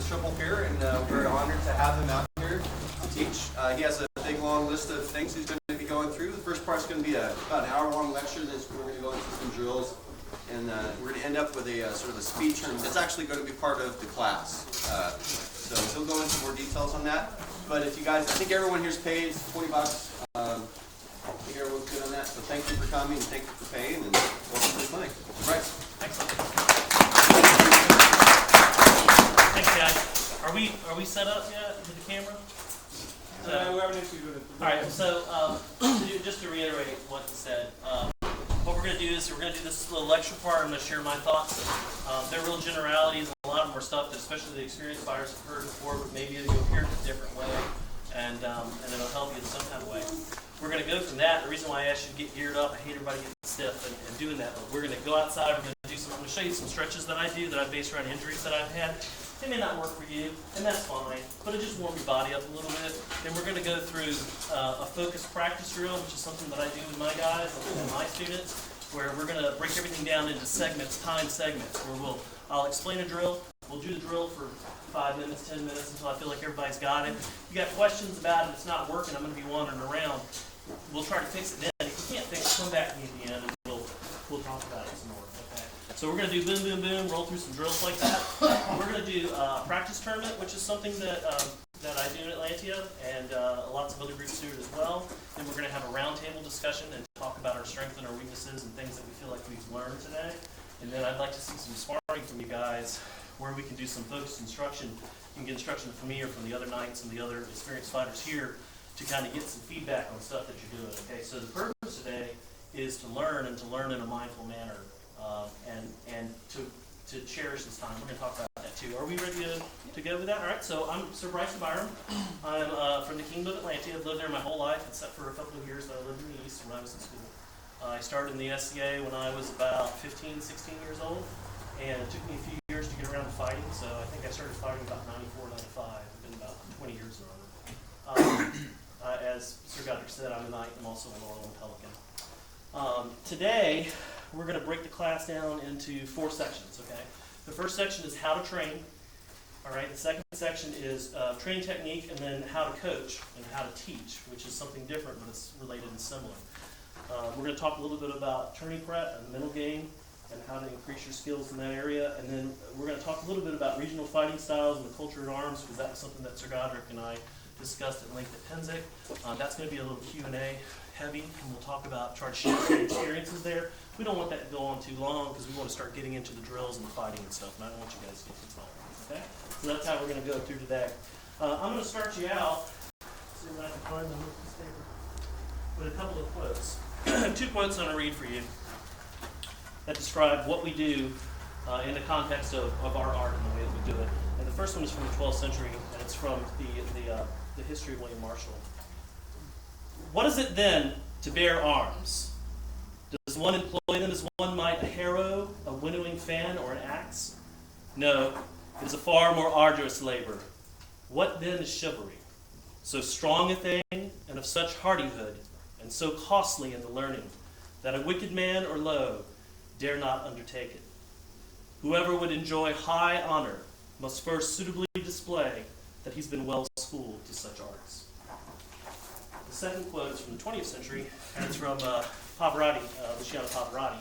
Triple here, and we're honored to have him out here to teach. He has a big long list of things he's going to be going through. The first part is going to be about an hour-long lecture. We're going to go into some drills, and we're going to end up with a sort of a speed term that's actually going to be part of the class. So he'll go into more details on that. But if you guys, I think everyone here's paid $20. I think everyone's good on that. So thank you for coming, and thank you for paying, and welcome to the clinic. Bryce. Excellent. Thanks, guys. Are we set up yet with the camera? We have an issue with it. All right. So just to reiterate what he said, what we're going to do is we're going to do this little lecture part. I'm going to share my thoughts. They're real generalities, and a lot of them are stuff that especially the experienced fighters have heard before, but maybe you'll hear it a different way, and it'll help you in some kind of way. We're going to go from that. The reason why I asked you to get geared up, I hate everybody getting stiff and doing that, but we're going to go outside. We're going to do some. I'm going to show you some stretches that I do that I base around injuries that I've had. They may not work for you, and that's fine, but it just warm your body up a little bit. Then we're going to go through a focused practice drill, which is something that I do with my guys and my students, where we're going to break everything down into segments, time segments, where I'll explain a drill. We'll do the drill for 5 minutes, 10 minutes until I feel like everybody's got it. If you got questions about it, it's not working, I'm going to be wandering around. We'll try to fix it then. If you can't fix it, come back to me at the end and we'll talk about it some more. Okay. So we're going to do boom, boom, boom, roll through some drills like that. We're going to do a practice tournament, which is something that I do in Atlantia, and lots of other groups do it as well. Then we're going to have a roundtable discussion and talk about our strengths and our weaknesses and things that we feel like we've learned today. And then I'd like to see some sparring from you guys where we can do some focused instruction. You can get instruction from me or from the other knights and the other experienced fighters here to kind of get some feedback on stuff that you're doing. Okay, so the purpose today is to learn and to learn in a mindful manner, and to cherish this time. We're going to talk about that too. Are we ready to go with that? All right. So I'm Sir Bryce Byram. I'm from the Kingdom of Atlantia. I've lived there my whole life, except for a couple of years that I lived in the East when I was in school. I started in the SCA when I was about 15, 16 years old, and it took me a few years to get around to fighting. So I think I started fighting about 94, 95. It's been about 20 years around. As Sir Godric said, I'm a knight. I'm also a Laurel and Pelican. Today, we're going to break the class down into 4 sections. Okay. The first section is how to train. All right. The second section is training technique, and then how to coach and how to teach, which is something different, but it's related and similar. We're going to talk a little bit about tourney prep and mental game, and how to increase your skills in that area. And then we're going to talk a little bit about regional fighting styles and the culture at arms, because that was something that Sir Godric and I discussed at length at Penzig. That's going to be a little Q&A heavy, and we'll talk about, try to share some experiences there. We don't want that to go on too long, because we want to start getting into the drills and the fighting and stuff, and I don't want you guys to get too tired. Okay? So that's how we're going to go through today. I'm going to start you out, see if I can find them with this paper, with a couple of quotes. 2 quotes I'm going to read for you that describe what we do in the context of our art and the way that we do it. And the first one is from the 12th century, and it's from the history of William Marshall. What is it then to bear arms? Does one employ them as one might a harrow, a winnowing fan, or an axe? No, it is a far more arduous labor. What then is chivalry? So strong a thing, and of such hardihood, and so costly in the learning, that a wicked man or low dare not undertake it. Whoever would enjoy high honor must first suitably display that he's been well schooled to such arts. The second quote is from the 20th century, and it's from Pavarotti, Luciano Pavarotti.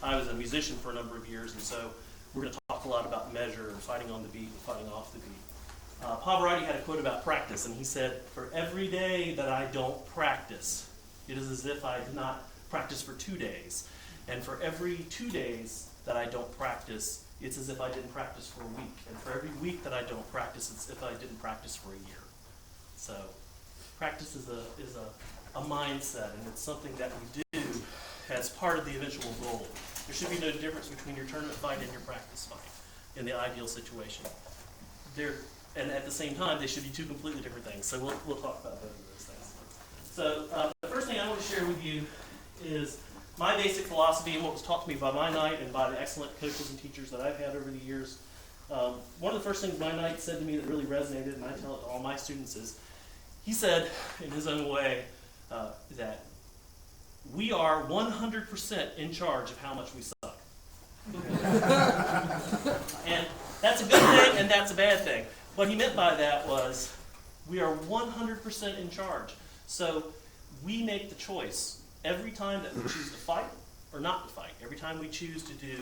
I was a musician for a number of years, and so we're going to talk a lot about measure and fighting on the beat and fighting off the beat. Pavarotti had a quote about practice, and he said, "For every day that I don't practice, it is as if I did not practice for 2 days. And for every 2 days that I don't practice, it's as if I didn't practice for a week. And for every week that I don't practice, it's as if I didn't practice for a year." So practice is a mindset, and it's something that we do as part of the eventual goal. There should be no difference between your tournament fight and your practice fight in the ideal situation. And at the same time, they should be 2 completely different things. So we'll talk about both of those things. So the first thing I want to share with you is my basic philosophy and what was taught to me by my knight and by the excellent coaches and teachers that I've had over the years. One of the first things my knight said to me that really resonated, and I tell it to all my students, is he said, in his own way, that we are 100% in charge of how much we suck. And that's a good thing and that's a bad thing. What he meant by that was we are 100% in charge. So we make the choice every time that we choose to fight or not to fight. Every time we choose to do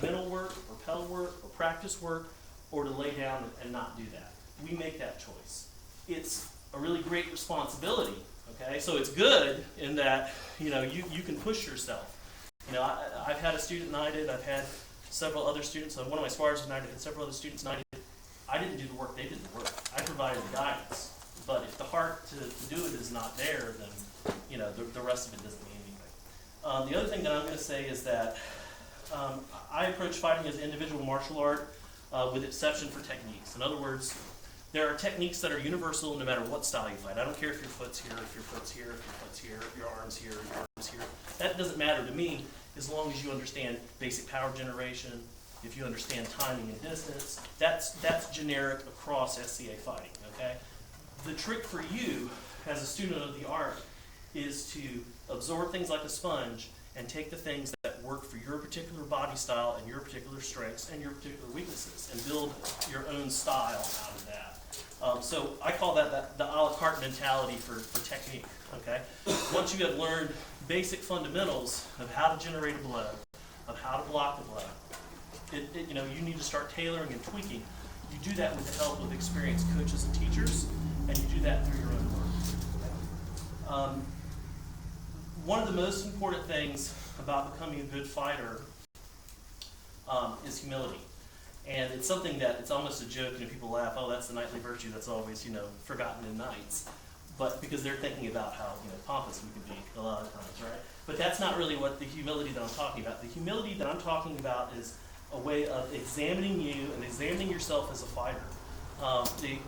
mental work or pedal work or practice work or to lay down and not do that. We make that choice. It's a really great responsibility, okay? So it's good in that, you know, you can push yourself. You know, I've had a student knighted, I've had several other students, so one of my sparrers was knighted and several other students knighted. I didn't do the work, they did the work. I provided the guidance. But if the heart to do it is not there, then, you know, the rest of it doesn't mean anything. The other thing that I'm going to say is that I approach fighting as individual martial art with exception for techniques. In other words, there are techniques that are universal no matter what style you fight. I don't care if your foot's here, if your foot's here, if your foot's here, if your arm's here, if your arm's here. That doesn't matter to me as long as you understand basic power generation, if you understand timing and distance. That's generic across SCA fighting, okay? The trick for you as a student of the art is to absorb things like a sponge and take the things that work for your particular body style and your particular strengths and your particular weaknesses and build your own style out of that. So I call that the a la carte mentality for technique, okay? Once you have learned basic fundamentals of how to generate a blow, of how to block the blow, you know, you need to start tailoring and tweaking. You do that with the help of experienced coaches and teachers, and you do that through your own work. One of the most important things about becoming a good fighter is humility. And it's something that it's almost a joke, you know, people laugh, oh, that's the knightly virtue that's always, you know, forgotten in knights. But because they're thinking about how, you know, pompous we can be a lot of times, right? But that's not really what the humility that I'm talking about. The humility that I'm talking about is a way of examining you and examining yourself as a fighter.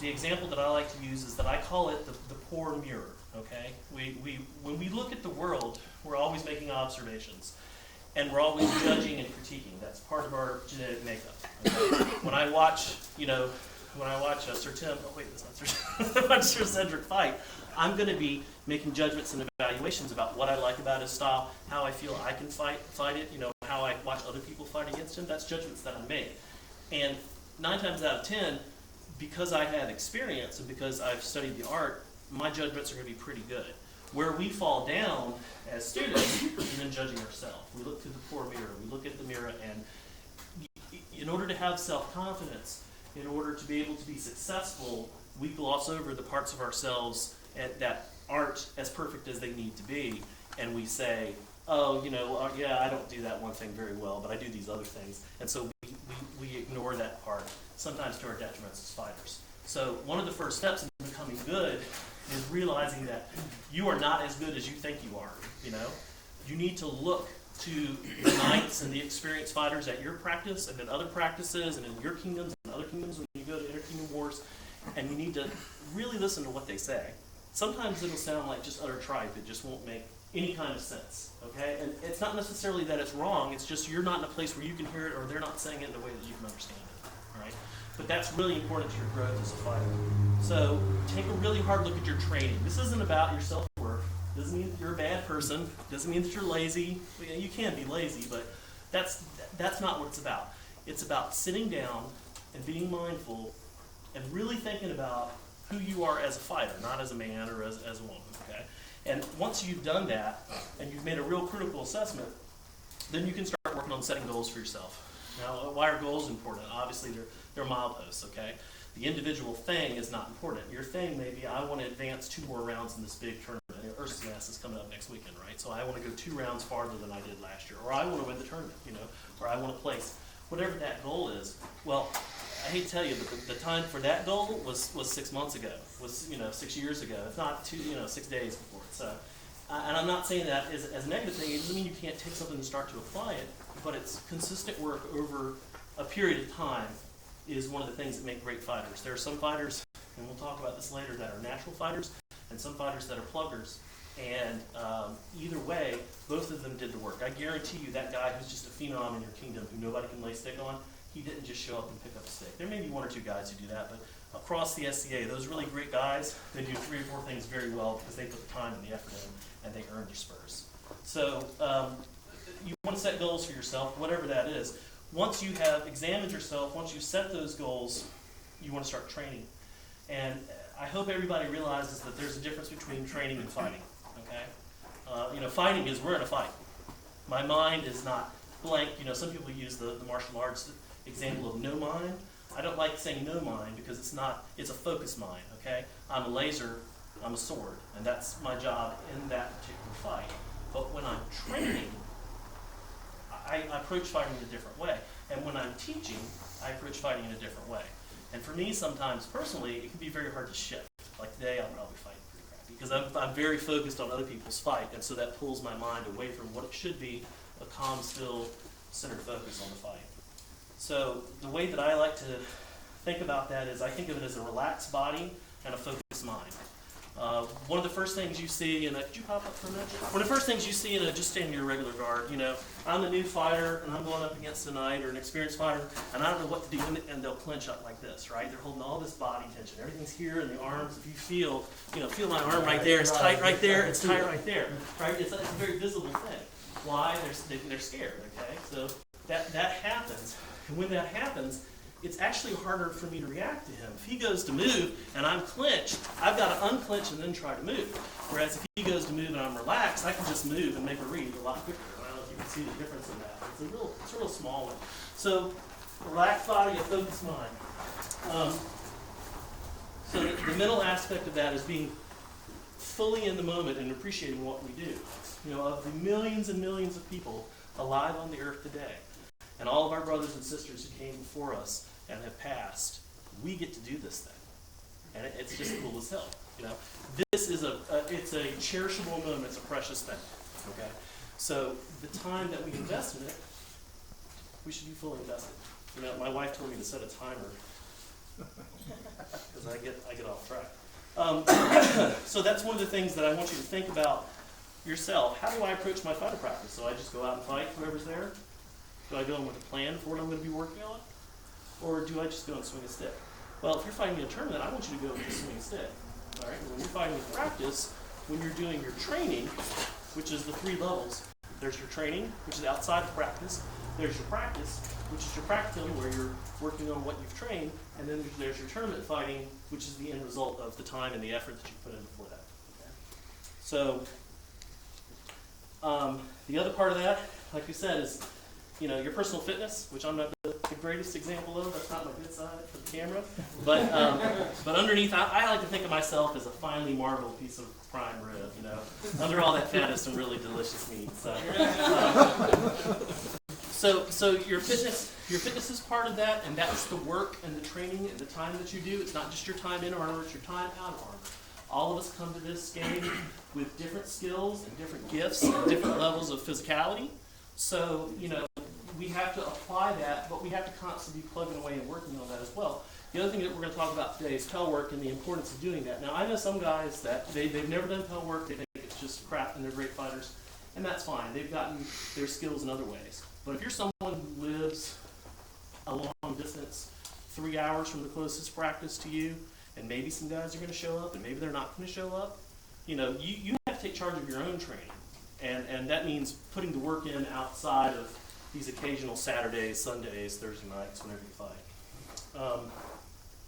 The example that I like to use is that I call it the poor mirror, okay? When we look at the world, we're always making observations. And we're always judging and critiquing. That's part of our genetic makeup. Okay? When I watch, you know, Sir Tim, oh wait, that's not Sir Tim, watch Sir Cedric fight, I'm going to be making judgments and evaluations about what I like about his style, how I feel I can fight it, you know, how I watch other people fight against him. That's judgments that I make. And 9 times out of 10, because I have experience and because I've studied the art, my judgments are going to be pretty good. Where we fall down as students is in judging ourselves. We look through the poor mirror. We look at the mirror, and in order to have self-confidence, in order to be able to be successful, we gloss over the parts of ourselves that aren't as perfect as they need to be, and we say, oh, you know, yeah, I don't do that one thing very well, but I do these other things. And so we ignore that part, sometimes to our detriment as fighters. So one of the first steps in becoming good is realizing that you are not as good as you think you are, you know? You need to look to the knights and the experienced fighters at your practice and at other practices and in your kingdoms and other kingdoms when you go to interkingdom wars, and you need to really listen to what they say. Sometimes it'll sound like just utter tripe. It just won't make any kind of sense, okay? And it's not necessarily that it's wrong. It's just you're not in a place where you can hear it, or they're not saying it in a way that you can understand it, all right? But that's really important to your growth as a fighter. So take a really hard look at your training. This isn't about your self-worth. Doesn't mean that you're a bad person. Doesn't mean that you're lazy. Well, you can be lazy, but that's not what it's about. It's about sitting down and being mindful and really thinking about who you are as a fighter, not as a man or as a woman, okay? And once you've done that and you've made a real critical assessment, then you can start working on setting goals for yourself. Now, why are goals important? Obviously, they're mileposts, okay? The individual thing is not important. Your thing may be, I want to advance 2 more rounds in this big tournament. Ursus Mass is coming up next weekend, right? So I want to go 2 rounds farther than I did last year. Or I want to win the tournament, you know, or I want to place. Whatever that goal is. Well, I hate to tell you, but the time for that goal was 6 months ago, was, you know, 6 years ago. It's not 6 days before it. So, and I'm not saying that as a negative thing. It doesn't mean you can't take something and start to apply it, but it's consistent work over a period of time is one of the things that make great fighters. There are some fighters, and we'll talk about this later, that are natural fighters, and some fighters that are pluggers. And either way, both of them did the work. I guarantee you that guy who's just a phenom in your kingdom who nobody can lay stick on, he didn't just show up and pick up a stick. There may be 1 or 2 guys who do that, but across the SCA, those really great guys, they do 3 or 4 things very well because they put the time and the effort in, and they earn their spurs. So you want to set goals for yourself, whatever that is. Once you have examined yourself, once you set those goals, you want to start training. And I hope everybody realizes that there's a difference between training and fighting, okay? Fighting is we're in a fight. My mind is not blank. Some people use the martial arts example of no mind. I don't like saying no mind because it's a focused mind, okay? I'm a laser, I'm a sword, and that's my job in that particular fight. But when I'm training, I approach fighting in a different way. And when I'm teaching, I approach fighting in a different way. And for me, sometimes, personally, it can be very hard to shift. Like today, I'll probably fight pretty crappy because I'm very focused on other people's fight, and so that pulls my mind away from what it should be, a calm, still, centered focus on the fight. So the way that I like to think about that is I think of it as a relaxed body and a focused mind. One of the first things you see in could you pop up for a minute? One of the first things you see in just staying in your regular guard, I'm a new fighter and I'm going up against a knight or an experienced fighter and I don't know what to do, and they'll clench up like this, right? They're holding all this body tension. Everything's here in the arms. If you feel my arm right there, it's tight right there, it's tight right there, right? It's a very visible thing. Why? They're scared, okay? So that happens, and when that happens, it's actually harder for me to react to him. If he goes to move and I'm clenched, I've got to unclench and then try to move. Whereas if he goes to move and I'm relaxed, I can just move and make a read a lot quicker. I don't know if you can see the difference in that. It's a real small one. So, relaxed body, a focused mind. So the mental aspect of that is being fully in the moment and appreciating what we do. Of the millions and millions of people alive on the earth today, and all of our brothers and sisters who came before us and have passed, we get to do this thing. And it's just cool as hell. This is it's a cherishable moment, it's a precious thing. Okay? So the time that we invest in it, we should be fully invested. My wife told me to set a timer because I get off track. So that's one of the things that I want you to think about yourself. How do I approach my fighter practice? So I just go out and fight whoever's there? Do I go in with a plan for what I'm going to be working on? Or do I just go and swing a stick? Well, if you're fighting in a tournament, I want you to go with a swing stick. All right? When you're fighting in practice, when you're doing your training, which is the 3 levels, there's your training, which is outside of practice. There's your practice, which is your practicum, where you're working on what you've trained. And then there's your tournament fighting, which is the end result of the time and the effort that you put in before that. Okay? So, the other part of that, like we said, is your personal fitness, which I'm not the greatest example of. That's not my good side for the camera. But underneath, I like to think of myself as a finely marbled piece of prime rib. Under all that fat is some really delicious meat. So your fitness is part of that, and that's the work and the training and the time that you do. It's not just your time in armor; it's your time out of armor. All of us come to this game with different skills and different gifts and different levels of physicality. So, we have to apply that, but we have to constantly be plugging away and working on that as well. The other thing that we're going to talk about today is pel work and the importance of doing that. Now, I know some guys that they've never done pel work, they think it's just crap and they're great fighters, and that's fine. They've gotten their skills in other ways. But if you're someone who lives a long distance, 3 hours from the closest practice to you, and maybe some guys are going to show up and maybe they're not going to show up, you have to take charge of your own training. And that means putting the work in outside of these occasional Saturdays, Sundays, Thursday nights, whenever you fight.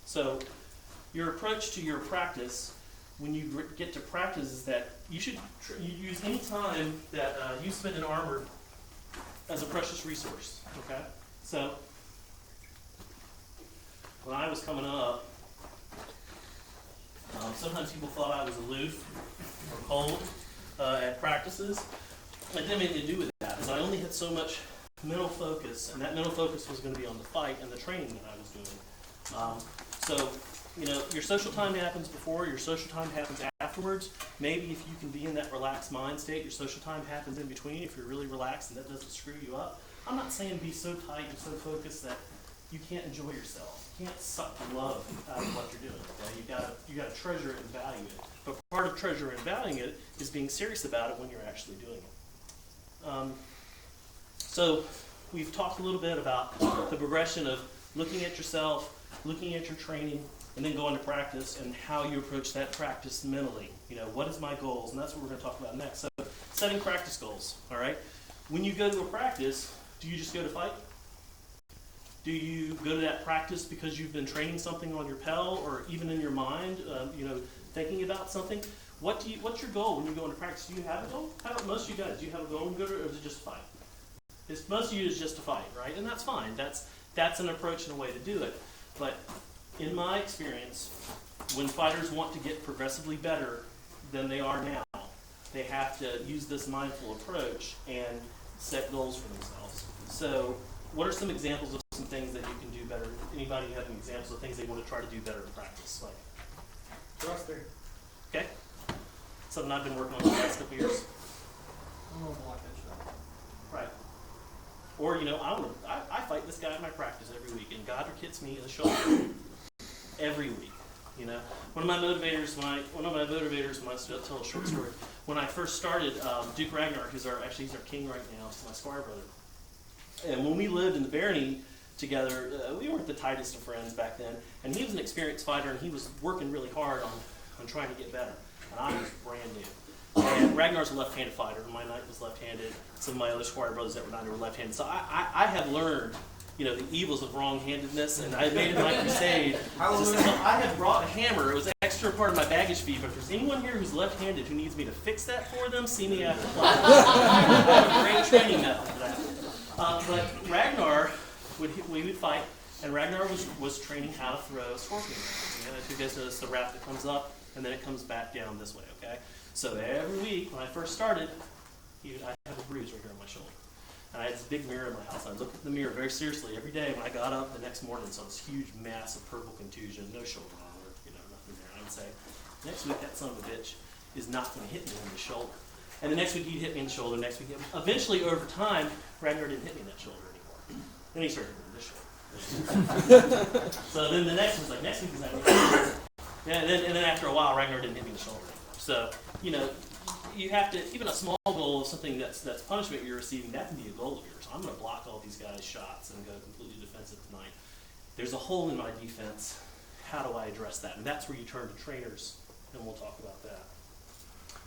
So your approach to your practice, when you get to practice, is that you should use any time that you spend in armor as a precious resource. Okay? So when I was coming up, sometimes people thought I was aloof or cold at practices. It didn't have anything to do with that, because I only had so much mental focus, and that mental focus was going to be on the fight and the training that I was doing. So, your social time happens before, your social time happens afterwards. Maybe if you can be in that relaxed mind state, your social time happens in between if you're really relaxed and that doesn't screw you up. I'm not saying be so tight and so focused that you can't enjoy yourself. You can't suck the love out of what you're doing. Okay? You gotta treasure it and value it. But part of treasure and valuing it is being serious about it when you're actually doing it. So we've talked a little bit about the progression of looking at yourself, looking at your training, and then going to practice and how you approach that practice mentally. What is my goals? And that's what we're going to talk about next. So setting practice goals, all right? When you go to a practice, do you just go to fight? Do you go to that practice because you've been training something on your Pell or even in your mind, thinking about something? What's your goal when you go into practice? Do you have a goal? How about most of you guys? Do you have a goal when you go to, or is it just a fight? Most of you is just a fight, right? And that's fine. That's an approach and a way to do it. But in my experience, when fighters want to get progressively better than they are now, they have to use this mindful approach and set goals for themselves. So what are some examples of some things that you can do better? Anybody have any examples of things they want to try to do better in practice? Like, Thruster. okay, something I've been working on the last couple years. I'm gonna block that shot. Right. Or I fight this guy in my practice every week, and Godric hits me in the shoulder every week. One of my motivators, when I tell a short story, when I first started, Duke Ragnar, he's our king right now, he's my squire brother. And when we lived in the barony together, we weren't the tightest of friends back then, and he was an experienced fighter, and he was working really hard on trying to get better, and I was brand new. And Ragnar's a left-handed fighter, my knight was left-handed, some of my other squire brothers that were knighted were left-handed, so I have learned the evils of wrong-handedness, and I made it my crusade. I had brought a hammer. It was an extra part of my baggage fee, but if there's anyone here who's left-handed who needs me to fix that for them, see me after class. I have a great training method for that. But Ragnar, we would fight, and Ragnar was training how to throw scorpion rounds. If you guys notice the wrap that comes up, and then it comes back down this way, okay? So every week, when I first started, I have a bruise right here on my shoulder. And I had this big mirror in my house. I looked at the mirror very seriously every day when I got up the next morning and saw this huge mass of purple contusion, no shoulder armor, nothing there. And I would say, next week that son of a bitch is not going to hit me in the shoulder. And the next week he'd hit me in the shoulder, next week eventually over time, Ragnar didn't hit me in that shoulder anymore. Then he started hitting this shoulder. So then the next one's like, next week he's not going to hit me. Yeah, and then after a while, Ragnar didn't hit me in the shoulder anymore. So, you have to, even a small goal of something that's punishment you're receiving, that can be a goal of yours. I'm going to block all these guys' shots and go completely defensive tonight. There's a hole in my defense. How do I address that? And that's where you turn to trainers, and we'll talk about that.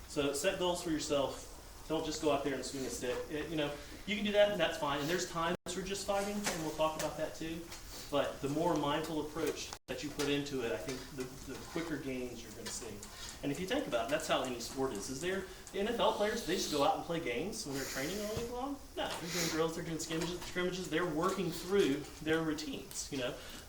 So set goals for yourself. Don't just go out there and swing a stick. You can do that, and that's fine. And there's times for just fighting, and we'll talk about that too. But the more mindful approach that you put into it, I think the quicker gains you're going to see. And if you think about it, that's how any sport is. The NFL players, they just go out and play games when they're training all week long? No, they're doing drills, they're doing scrimmages, they're working through their routines.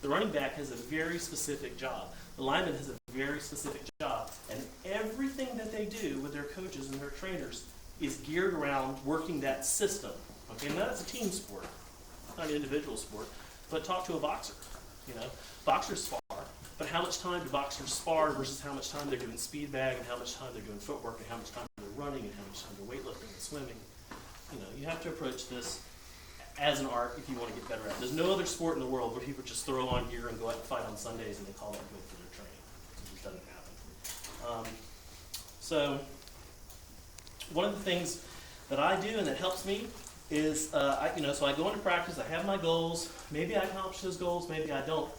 The running back has a very specific job. The lineman has a very specific job. And everything that they do with their coaches and their trainers is geared around working that system. Okay, and that's a team sport, not an individual sport. But talk to a boxer. Boxers spar. But how much time do boxers spar versus how much time they're doing speed bag and how much time they're doing footwork and how much time they're running and how much time they're weightlifting and swimming? You have to approach this as an art if you want to get better at it. There's no other sport in the world where people just throw on gear and go out and fight on Sundays and they call that good for their training. It just doesn't happen. So one of the things that I do and that helps me is, so I go into practice, I have my goals, maybe I accomplish those goals, maybe I don't.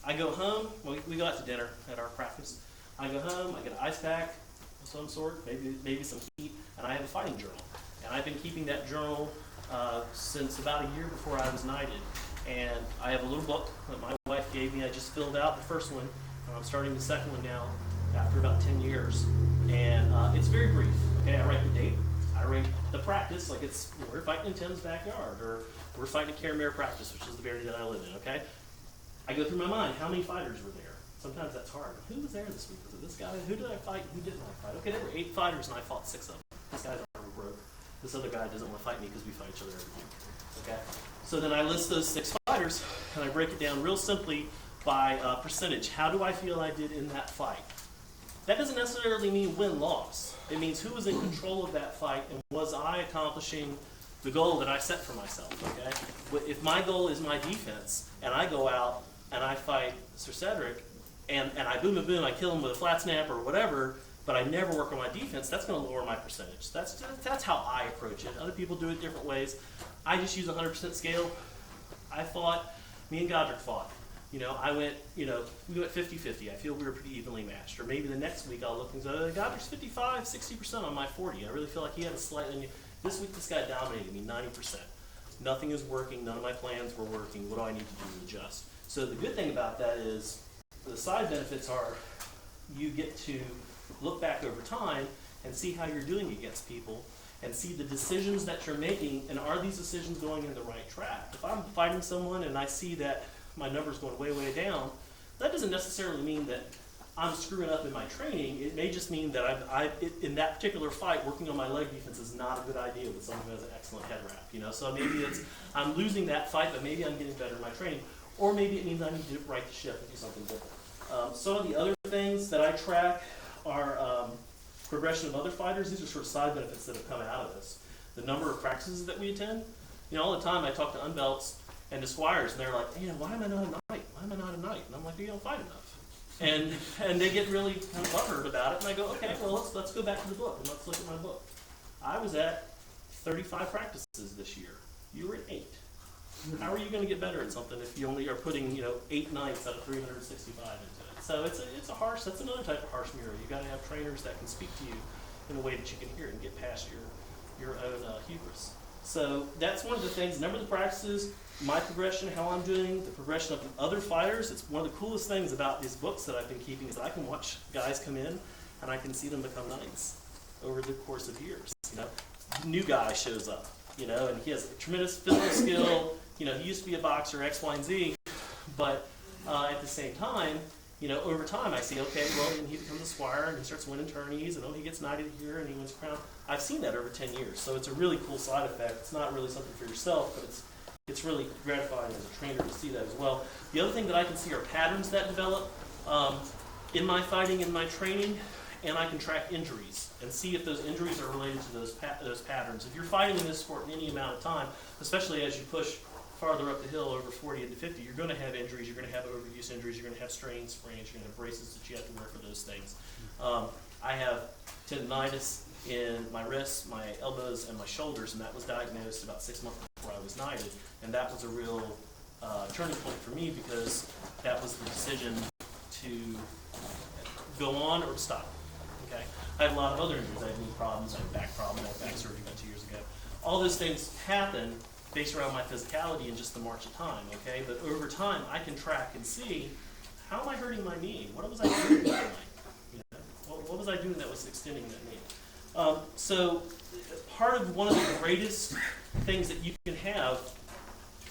I go home, we go out to dinner at our practice. I go home, I get an ice pack of some sort, maybe some heat, and I have a fighting journal. And I've been keeping that journal since about a year before I was knighted. And I have a little book that my wife gave me. I just filled out the first one, and I'm starting the second one now after about 10 years. And it's very brief, okay? I write the date. I rate the practice, like we're fighting in Tim's backyard, or we're fighting at Caramere practice, which is the barony that I live in, okay? I go through my mind, how many fighters were there? Sometimes that's hard. Who was there this week? Was it this guy? Who did I fight? Who didn't I fight? Okay, there were 8 fighters, and I fought 6 of them. This guy's arm broke. This other guy doesn't want to fight me because we fight each other every week, okay? So then I list those 6 fighters, and I break it down real simply by percentage. How do I feel I did in that fight? That doesn't necessarily mean win-loss. It means who was in control of that fight and was I accomplishing the goal that I set for myself, okay? If my goal is my defense and I go out and I fight Sir Cedric and I boom, I kill him with a flat snap or whatever, but I never work on my defense, that's going to lower my percentage. That's how I approach it. Other people do it different ways. I just use a 100% scale. Me and Godric fought. I went, we went 50-50. I feel we were pretty evenly matched. Or maybe the next week I'll look and say, Godric's 55, 60% on my 40. I really feel like he had a slightly, this week this guy dominated me 90%. nothing is working, none of my plans were working, what do I need to do to adjust? So the good thing about that is, the side benefits are, you get to look back over time and see how you're doing against people, and see the decisions that you're making, and are these decisions going in the right track? If I'm fighting someone and I see that my number's going way, way down, that doesn't necessarily mean that I'm screwing up in my training. It may just mean that in that particular fight, working on my leg defense is not a good idea with someone who has an excellent head wrap. You know, so maybe it's I'm losing that fight, but maybe I'm getting better in my training, or maybe it means I need to right the ship and do something different. Some of the other things that I track are progression of other fighters. These are sort of side benefits that have come out of this. The number of practices that we attend. You know, all the time I talk to unbelts and to squires, and they're like, you know, why am I not a knight? Why am I not a knight? And I'm like, you don't fight enough. And they get really kind of butthurt about it, and I go, okay, well, let's go back to the book, and let's look at my book. I was at 35 practices this year. You were at 8. How are you going to get better at something if you only are putting, 8 nights out of 365 into it? So it's a harsh, that's another type of harsh mirror. You got to have trainers that can speak to you in a way that you can hear it and get past your own hubris. So that's one of the things, number of the practices, my progression, how I'm doing, the progression of the other fighters. It's one of the coolest things about these books that I've been keeping is that I can watch guys come in and I can see them become knights over the course of years. New guy shows up, and he has tremendous physical skill. He used to be a boxer, X, Y, and Z, but at the same time, over time I see, okay, well, then he becomes a squire and he starts winning tourneys, and he gets knighted here and he wins crown. I've seen that over 10 years, so it's a really cool side effect. It's not really something for yourself, but it's really gratifying as a trainer to see that as well. The other thing that I can see are patterns that develop in my fighting, in my training, and I can track injuries and see if those injuries are related to those patterns. If you're fighting in this sport in any amount of time, especially as you push farther up the hill over 40 into 50, you're going to have injuries, you're going to have overuse injuries, you're going to have strains, sprains, you're going to have braces that you have to wear for those things. I have tendonitis in my wrists, my elbows, and my shoulders, and that was diagnosed about 6 months before I was knighted, and that was a real turning point for me because that was the decision to go on or to stop. Okay, I had a lot of other injuries. I had knee problems, I had back problems, I had back surgery about 2 years ago. All those things happen based around my physicality and just the march of time. Okay, but over time I can track and see how am I hurting my knee? What was I doing with my knee? What was I doing that was extending that knee? So part of one of the greatest things that you can have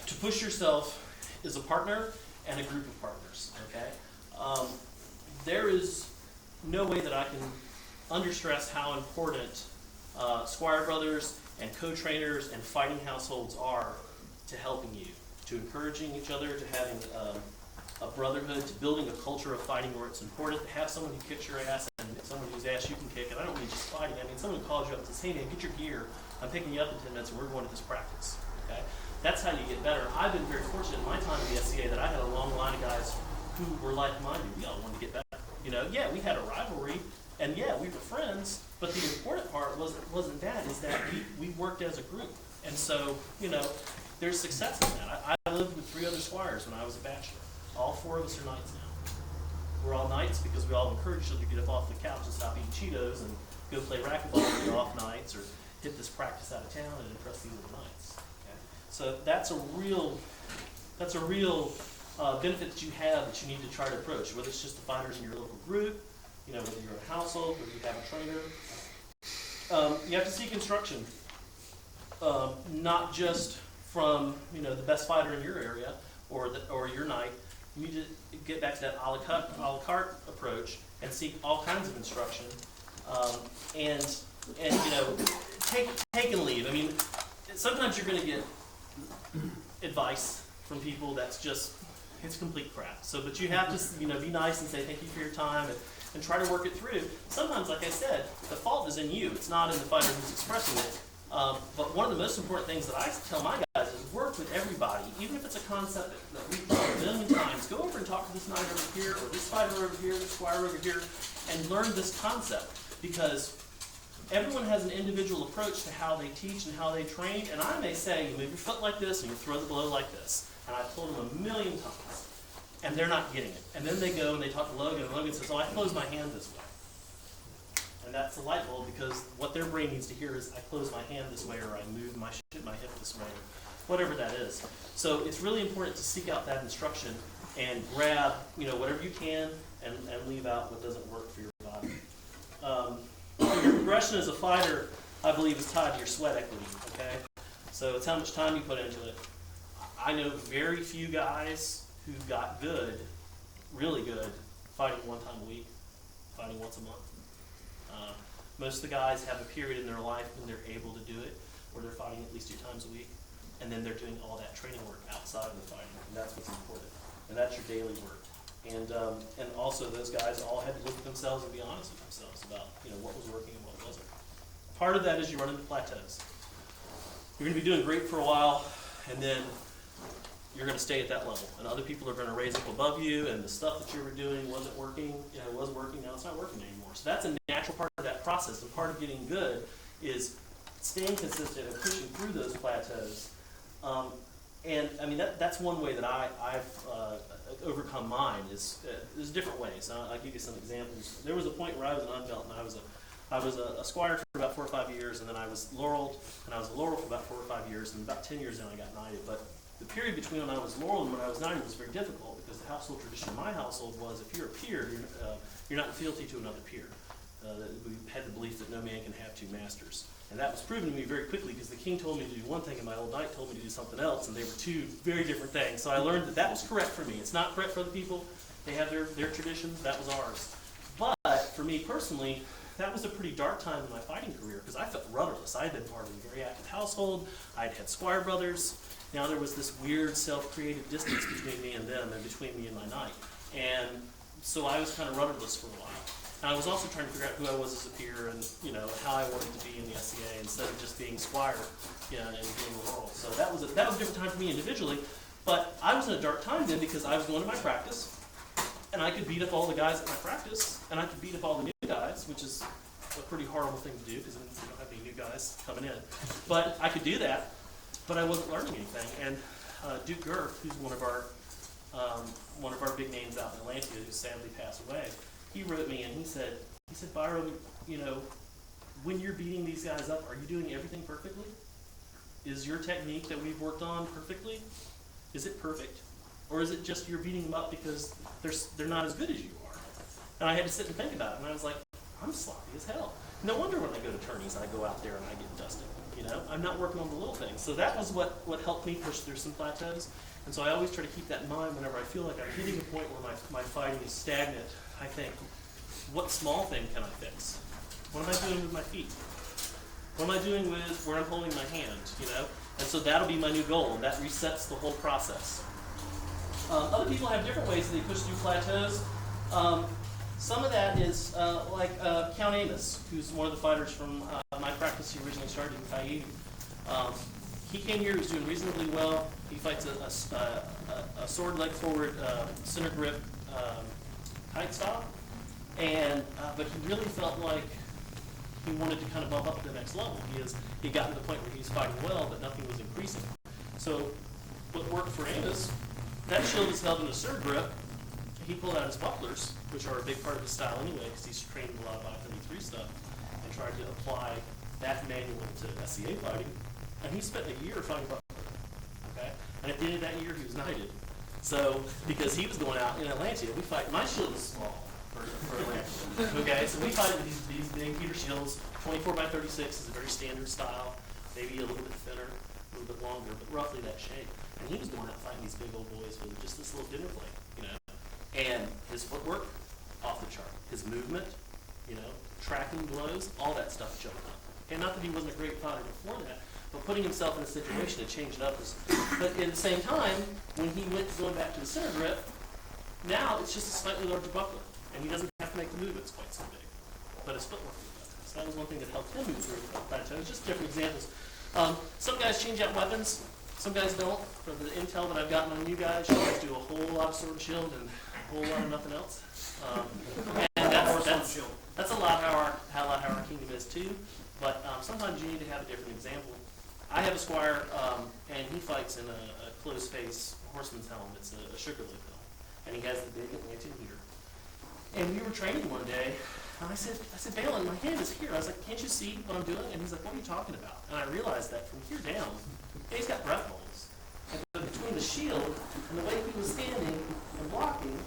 to push yourself is a partner and a group of partners. Okay, there is no way that I can understress how important Squire Brothers and co-trainers and fighting households are to helping you, to encouraging each other, to having a brotherhood, to building a culture of fighting where it's important to have someone who kicks your ass and someone whose ass you can kick. And I don't mean just fighting, I mean someone who calls you up and says, hey man, get your gear, I'm picking you up in 10 minutes and we're going to this practice. Okay? That's how you get better. I've been very fortunate in my time in the SCA that I had a long line of guys who were like-minded. We all wanted to get better. Yeah, we had a rivalry, and yeah, we were friends, but the important part wasn't that, is that we worked as a group. And so, there's success in that. I lived with 3 other squires when I was a bachelor. All 4 of us are knights now. We're all knights because we all encourage each other to get up off the couch and stop eating Cheetos and go play racquetball on the off nights or hit this practice out of town and impress these other knights. Okay? So that's a real benefit that you have that you need to try to approach, whether it's just the fighters in your local group, whether you're in a household, whether you have a trainer. You have to seek instruction, not just from the best fighter in your area or your night. You need to get back to that a la carte approach and seek all kinds of instruction, and take and leave. I mean, sometimes you're going to get advice from people that's just it's complete crap. So, but you have to be nice and say thank you for your time and try to work it through. Sometimes, like I said, the fault is in you. It's not in the fighter who's expressing it. But one of the most important things that I tell my guys is work with everybody, even if it's a concept that we've done a million times. Go over and talk to this knight over here, or this fighter over here, this squire over here, and learn this concept, because everyone has an individual approach to how they teach and how they train. And I may say, you move your foot like this and you throw the blow like this. And I've told them a million times, and they're not getting it. And then they go and they talk to Logan, and Logan says, oh, I close my hand this way. And that's the light bulb, because what their brain needs to hear is I close my hand this way, or I move my hip this way. whatever that is. So it's really important to seek out that instruction and grab, whatever you can and leave out what doesn't work for your body. Your progression as a fighter, I believe, is tied to your sweat equity, okay? So it's how much time you put into it. I know very few guys who got good, really good, fighting one time a week, fighting once a month. Most of the guys have a period in their life when they're able to do it, where they're fighting at least 2 times a week, and then they're doing all that training work outside of the fighting, and that's what's important. And that's your daily work. And also those guys all had to look at themselves and be honest with themselves about what was working and what wasn't. Part of that is you run into plateaus. You're going to be doing great for a while, and then you're going to stay at that level. And other people are going to raise up above you, and the stuff that you were doing wasn't working. It was working, now it's not working anymore. So that's a natural part of that process. And part of getting good is staying consistent and pushing through those plateaus. And I mean, that's one way that I've overcome mine is there's different ways. I'll give you some examples. There was a point where I was an unbelt, and I was a squire for about 4 or 5 years, and then I was laureled, and I was a laurel for about 4 or 5 years, and about 10 years in I got knighted. But the period between when I was laureled and when I was knighted was very difficult because the household tradition in my household was if you're a peer, you're not fealty to another peer. We had the belief that no man can have 2 masters. And that was proven to me very quickly because the king told me to do one thing and my old knight told me to do something else, and they were 2 very different things. So I learned that was correct for me. It's not correct for other people. They have their traditions. That was ours. But for me personally, that was a pretty dark time in my fighting career because I felt rudderless. I had been part of a very active household. I had squire brothers. Now there was this weird self-created distance between me and them and between me and my knight. And so I was kind of rudderless for a while. And I was also trying to figure out who I was as a peer and how I wanted to be in the SCA instead of just being squire and being a laurel. So that was a different time for me individually. But I was in a dark time then because I was going to my practice, and I could beat up all the guys at my practice, and I could beat up all the new guys, which is a pretty horrible thing to do because then you don't have any new guys coming in. But I could do that, but I wasn't learning anything. And Duke Gerth, who's one of our big names out in Atlantia, who sadly passed away, he wrote me and he said, Byron, when you're beating these guys up, are you doing everything perfectly? Is your technique that we've worked on perfectly? Is it perfect? Or is it just you're beating them up because they're not as good as you are? And I had to sit and think about it, and I was like, I'm sloppy as hell. No wonder when I go to tourneys, I go out there and I get dusted. I'm not working on the little things. So that was what helped me push through some plateaus. And so I always try to keep that in mind whenever I feel like I'm hitting a point where my fighting is stagnant. I think, what small thing can I fix? What am I doing with my feet? What am I doing with where I'm holding my hand, And so that'll be my new goal, and that resets the whole process. Other people have different ways that they push through plateaus. Some of that is like Count Amos, who's one of the fighters from my practice. He originally started in Cayenne. He came here, he was doing reasonably well. He fights a sword leg forward, center grip, kite stop. But he really felt like he wanted to kind of bump up to the next level. He got to the point where he was fighting well, but nothing was increasing. So what worked for Amos, that shield is held in a center grip. He pulled out his bucklers, which are a big part of his style anyway, because he's trained in a lot of I-33 stuff, and tried to apply that manual to SCA fighting. And he spent a year fighting buckler, okay? And at the end of that year, he was knighted. So, because he was going out in Atlantia, my shield is small for Atlantia, okay? So we fight with these big Peter shields. 24 by 36 is a very standard style, maybe a little bit thinner, a little bit longer, but roughly that shape. And he was going out fighting these big old boys with just this little dinner plate, And his footwork, off the chart. His movement, tracking blows, all that stuff jumped up. And not that he wasn't a great fighter before that, but putting himself in a situation to change it up. But at the same time, when he went going back to the center grip, now it's just a slightly larger buckler. And he doesn't have to make the movements quite so big. But his footwork is better. So that was one thing that helped him move through the plateau. Just different examples. Some guys change out weapons. Some guys don't. From the intel that I've gotten on you guys do a whole lot of sword and shield and a whole lot of nothing else. And that's a lot how our kingdom is too. But sometimes you need to have a different example. I have a squire, and he fights in a closed face horseman's helm. It's a sugar loaf helm. And he has the big Atlantean heater. And we were training one day, And I said, Balin, my hand is here. I was like, can't you see what I'm doing? And he's like, what are you talking about? And I realized that from here down, he's got breath holes. And between the shield and the way he was standing and blocking,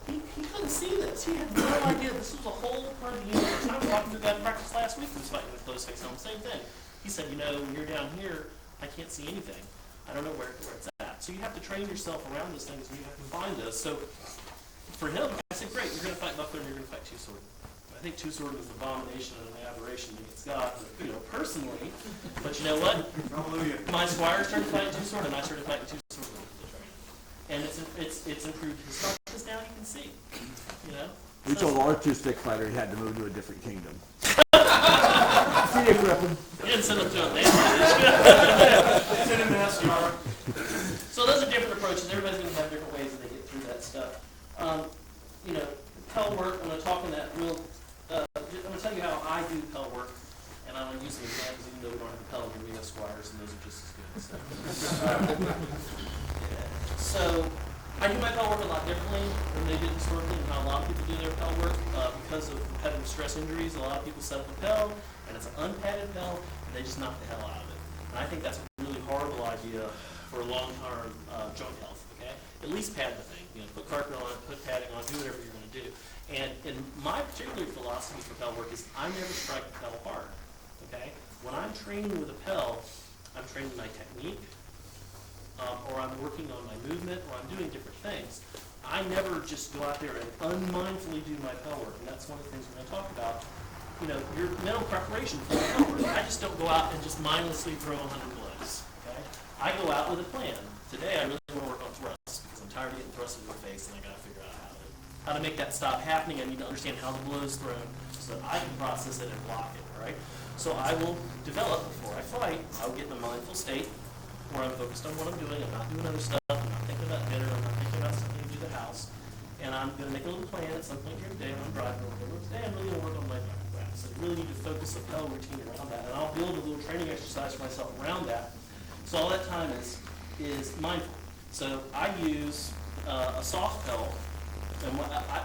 he couldn't see this. He had no idea this was a whole part of the universe. I was talking to a guy in practice last week who was fighting with closed face on the same thing. He said, you know, when you're down here, I can't see anything. I don't know where it's at. So you have to train yourself around those things and you have to find those. So for him, I said, great, you're going to fight buckler and you're going to fight two-sword. I think two-sword was an abomination and an aberration against God, you know, personally. But you know what? Hallelujah. My squire started fighting two-sword and I started fighting two-sword with the training. And it's improved his toughness now, he can see. You know? We told our two-stick fighter he had to move to a different kingdom. See you, Griffin. You didn't send him to a man. Send him to SDR. So those are different approaches. Everybody's going to have different ways that they get through that stuff. You know, Pell work, I'm going to talk in that real, I'm going to tell you how I do Pell work, and I'm going to use some examples even though we don't have a Pell here, we have squires, and those are just as good. So I do my Pell work a lot differently than they did historically and how a lot of people do their Pell work. Because of repetitive stress injuries, a lot of people set up a Pell, and it's an unpadded Pell, and they just knock the hell out of it. And I think that's a really horrible idea for long-term joint health, okay? At least pad the thing. You know, put carpet on it, put padding on, do whatever you're going to do. And in my particular philosophy for Pell work is I never strike the Pell hard, okay? When I'm training with a Pell, I'm training my technique, or I'm working on my movement, or I'm doing different things. I never just go out there and unmindfully do my Pell work, and that's one of the things we're going to talk about. You know, your mental preparation for the Pell work. I just don't go out and just mindlessly throw 100 blows, okay? I go out with a plan. Today, I really want to work on thrusts, because I'm tired of getting thrust in the face, and I got to figure out how to make that stop happening. I need to understand how the blow is thrown so that I can process it and block it, right? So I will develop before I fight. I'll get in a mindful state where I'm focused on what I'm doing. I'm not doing other stuff. I'm not thinking about dinner. I'm not thinking about something to do the house. And I'm going to make a little plan at some point during the day when I'm driving or whatever. Today I'm really going to work on my back. So I really need to focus a Pell routine around that. And I'll build a little training exercise for myself around that. So all that time is mindful. So I use a soft Pell. And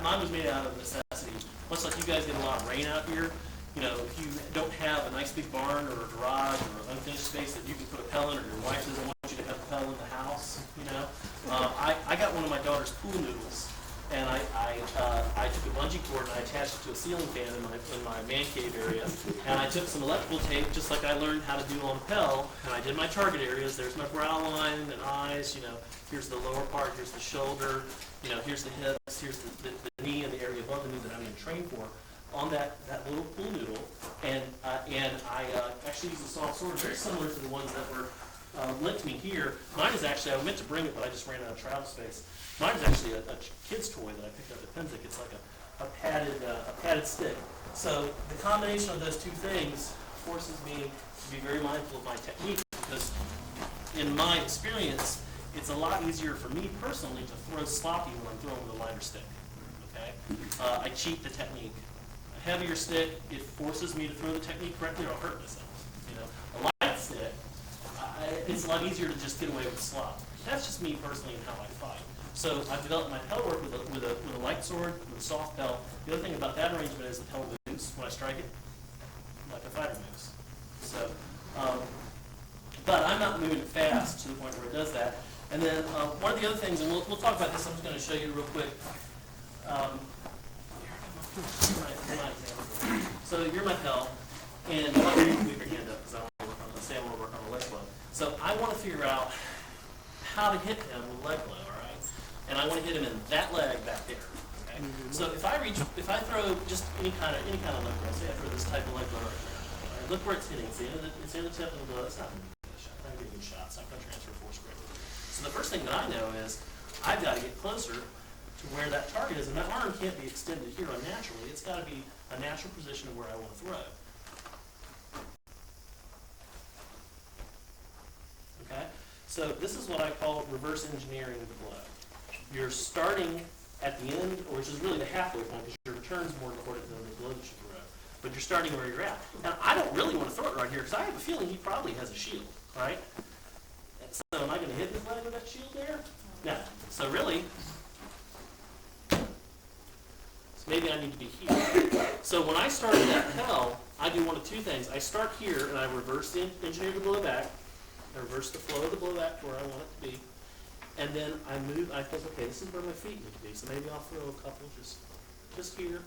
mine was made out of necessity. Much like you guys get a lot of rain out here, you know, if you don't have a nice big barn or a garage or an unfinished space that you can put a Pell in, or your wife doesn't want you to have a Pell in the house, you know, I got one of my daughter's pool noodles, and I took a bungee cord and I attached it to a ceiling fan in my man cave area, and I took some electrical tape, just like I learned how to do on Pell, and I did my target areas. There's my brow line and eyes, you know, here's the lower part, here's the shoulder, you know, here's the hips, here's the knee and the area above the knee that I'm going to train for on that little pool noodle. And I actually use a soft sword, very similar to the ones that were lent to me here. Mine is actually, I meant to bring it, but I just ran out of travel space. Mine is actually a kid's toy that I picked up at Penzic. It's like a padded stick. So the combination of those two things forces me to be very mindful of my technique, because in my experience, it's a lot easier for me personally to throw sloppy when I'm throwing with a lighter stick. Okay, I cheat the technique. A heavier stick, it forces me to throw the technique correctly, or I'll hurt myself. You know, a light stick, it's a lot easier to just get away with slop. That's just me personally and how I fight. So I've developed my Pell work with a light sword, with a soft Pell. The other thing about that arrangement is the Pell moves when I strike it, like a fighter moves. So, but I'm not moving fast to the point where it does that. And then one of the other things, and we'll talk about this, I'm just going to show you real quick. So you're my Pell, and I want you to move your hand up because I want to work on, let's say I want to work on a leg blow. So I want to figure out how to hit him with leg blow, all right? And I want to hit him in that leg back there. Okay? So if I throw just any kind of leg blow, say I throw this type of leg blow right here. All right, look where it's hitting. It's in the tip of the blow. It's not going to be a good shot. It's not going to be a good shot. It's not going to transfer force correctly. So the first thing that I know is I've got to get closer to where that target is, and that arm can't be extended here unnaturally. It's got to be a natural position of where I want to throw. Okay? So this is what I call reverse engineering the blow. You're starting at the end, which is really the halfway point, because your return is more important than the blow that you throw. But you're starting where you're at. Now, I don't really want to throw it right here, because I have a feeling he probably has a shield, right? So am I going to hit his leg with that shield there? No. So really, so maybe I need to be here. So when I start that hell, I do one of two things. I start here and I reverse the engineer the blow back. I reverse the flow of the blow back to where I want it to be. And then I move, I think, okay, this is where my feet need to be. So maybe I'll throw a couple just here.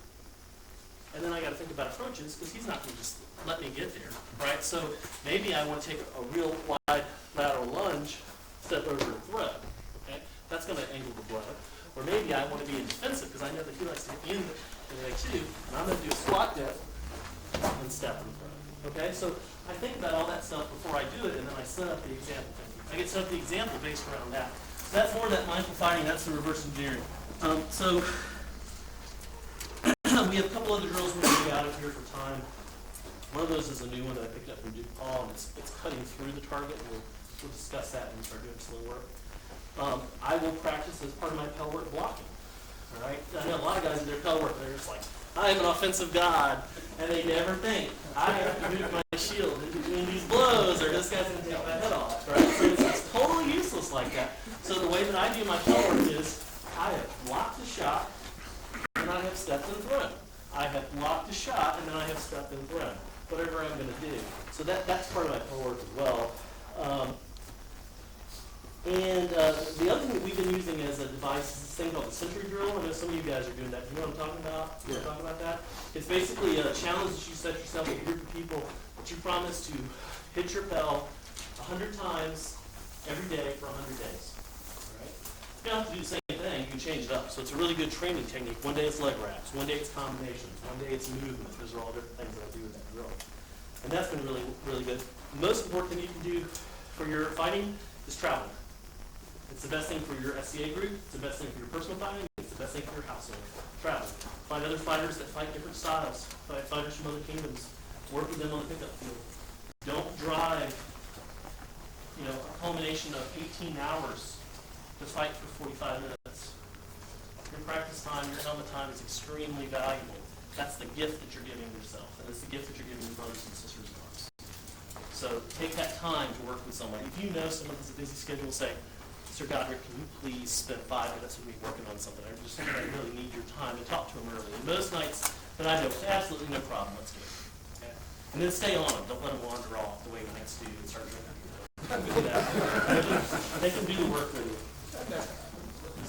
And then I got to think about approaches because he's not going to just let me get there, right? So maybe I want to take a real wide lateral lunge, step over and throw, okay? That's going to angle the blow. Or maybe I want to be in defensive because I know that he likes to get in the too, and I'm going to do a squat dip and step and throw, okay? So I think about all that stuff before I do it, and then I set up the example thing. I get set up the example based around that. So that's more of that mindful fighting, that's the reverse engineering. So we have a couple other drills we're going to be out of here for time. One of those is a new one that I picked up from DePaul, and it's cutting through the target. We'll discuss that when we start doing slow work. I will practice as part of my Pell work blocking. All right. I know a lot of guys in their Pell work, they're just like, I am an offensive god, and they never think I have to move my shield into doing these blows, or this guy's going to take my head off. Right. So it's totally useless like that. So the way that I do my Pell work is I have blocked the shot, and I have stepped and thrown. I have blocked a shot, and then I have stepped and thrown. Whatever I'm going to do. So that's part of my Pell work as well. And the other thing that we've been using as a device is this thing called the century drill. I know some of you guys are doing that. Do you know what I'm talking about? You want to talk about that? It's basically a challenge that you set yourself with a group of people that you promise to hit your Pell 100 times every day for 100 days. All right? You don't have to do the same thing. You can change it up. So it's a really good training technique. One day it's leg wraps. One day it's combinations. One day it's movement. Those are all different things that I do with that drill. And that's been really, really good. The most important thing you can do for your fighting is travel. It's the best thing for your SCA group. It's the best thing for your personal fighting. It's the best thing for your household. Travel. Find other fighters that fight different styles. Find fighters from other kingdoms. Work with them on the pickup field. Don't drive, a culmination of 18 hours to fight for 45 minutes. Your practice time, your helmet time is extremely valuable. That's the gift that you're giving yourself, and it's the gift that you're giving your brothers and sisters in arms. So take that time to work with someone. If you know someone has a busy schedule, say, Sir Godric, can you please spend 5 minutes with me working on something? I really need your time, and talk to him early. And most nights that I know, absolutely no problem, let's do it. Okay? And then stay on them. Don't let them wander off the way the next student start drinking. They can do the work with you.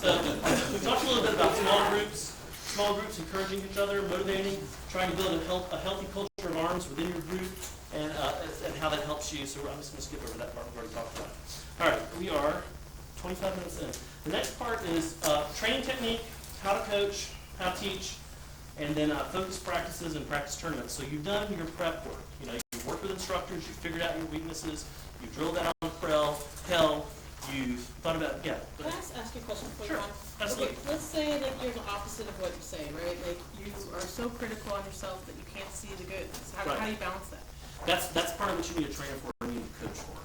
So we talked a little bit about small groups encouraging each other, motivating, trying to build a healthy culture of arms within your group, and how that helps you. So I'm just going to skip over that part we've already talked about. All right, we are 25 minutes in. The next part is training technique, how to coach, how to teach, and then focus practices and practice tournaments. So you've done your prep work. You've worked with instructors, you've figured out your weaknesses, you've drilled out on Pell, you've thought about, yeah. Can I ask you a question before Sure, you go on? absolutely. Okay, let's say like you're the opposite of what you say, right? Like you are so critical on yourself that you can't see the good. So how do you balance that? That's part of what you need a trainer for and you need a coach for,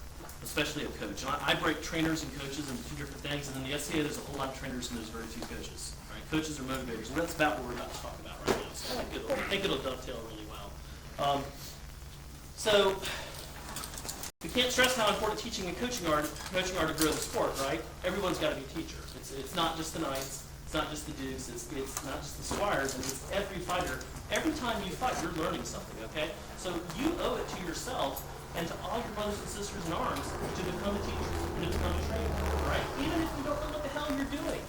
especially a coach. And I break trainers and coaches into 2 different things, and in the SCA there's a whole lot of trainers and there's very few coaches. Right? Coaches are motivators, and that's about what we're about to talk about right now. So I think it'll dovetail really well. So we can't stress how important teaching and coaching are to grow the sport, right? Everyone's got to be a teacher. It's not just the Knights, it's not just the Dukes, it's not just the Squires, it's every fighter. Every time you fight, you're learning something, okay? So you owe it to yourself and to all your brothers and sisters in arms to become a teacher and to become a trainer, right? Even if you don't know what the hell you're doing.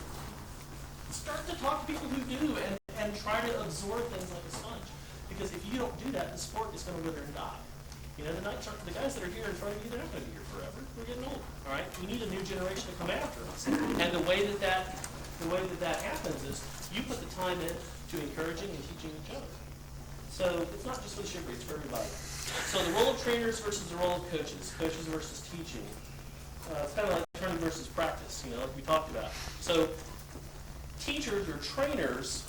Start to talk to people who do and try to absorb things like a sponge. Because if you don't do that, the sport is going to wither and die. The guys that are here in front of you, they're not going to be here forever. We're getting old, all right? We need a new generation to come after us. And the way that happens is you put the time in to encouraging and teaching each other. So it's not just for the Shippers, it's for everybody. So the role of trainers versus the role of coaches versus teaching. It's kind of like training versus practice, like we talked about. So teachers or trainers,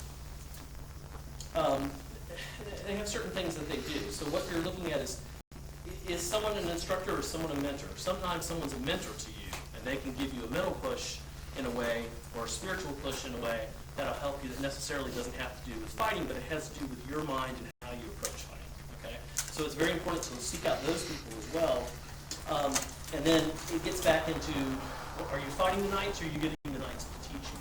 they have certain things that they do. So what you're looking at is someone an instructor or someone a mentor? Sometimes someone's a mentor to you, and they can give you a mental push in a way, or a spiritual push in a way that'll help you that necessarily doesn't have to do with fighting, but it has to do with your mind and how you approach fighting, okay? So it's very important to seek out those people as well. And then it gets back into, are you fighting the Knights, or are you getting the Knights to teach you?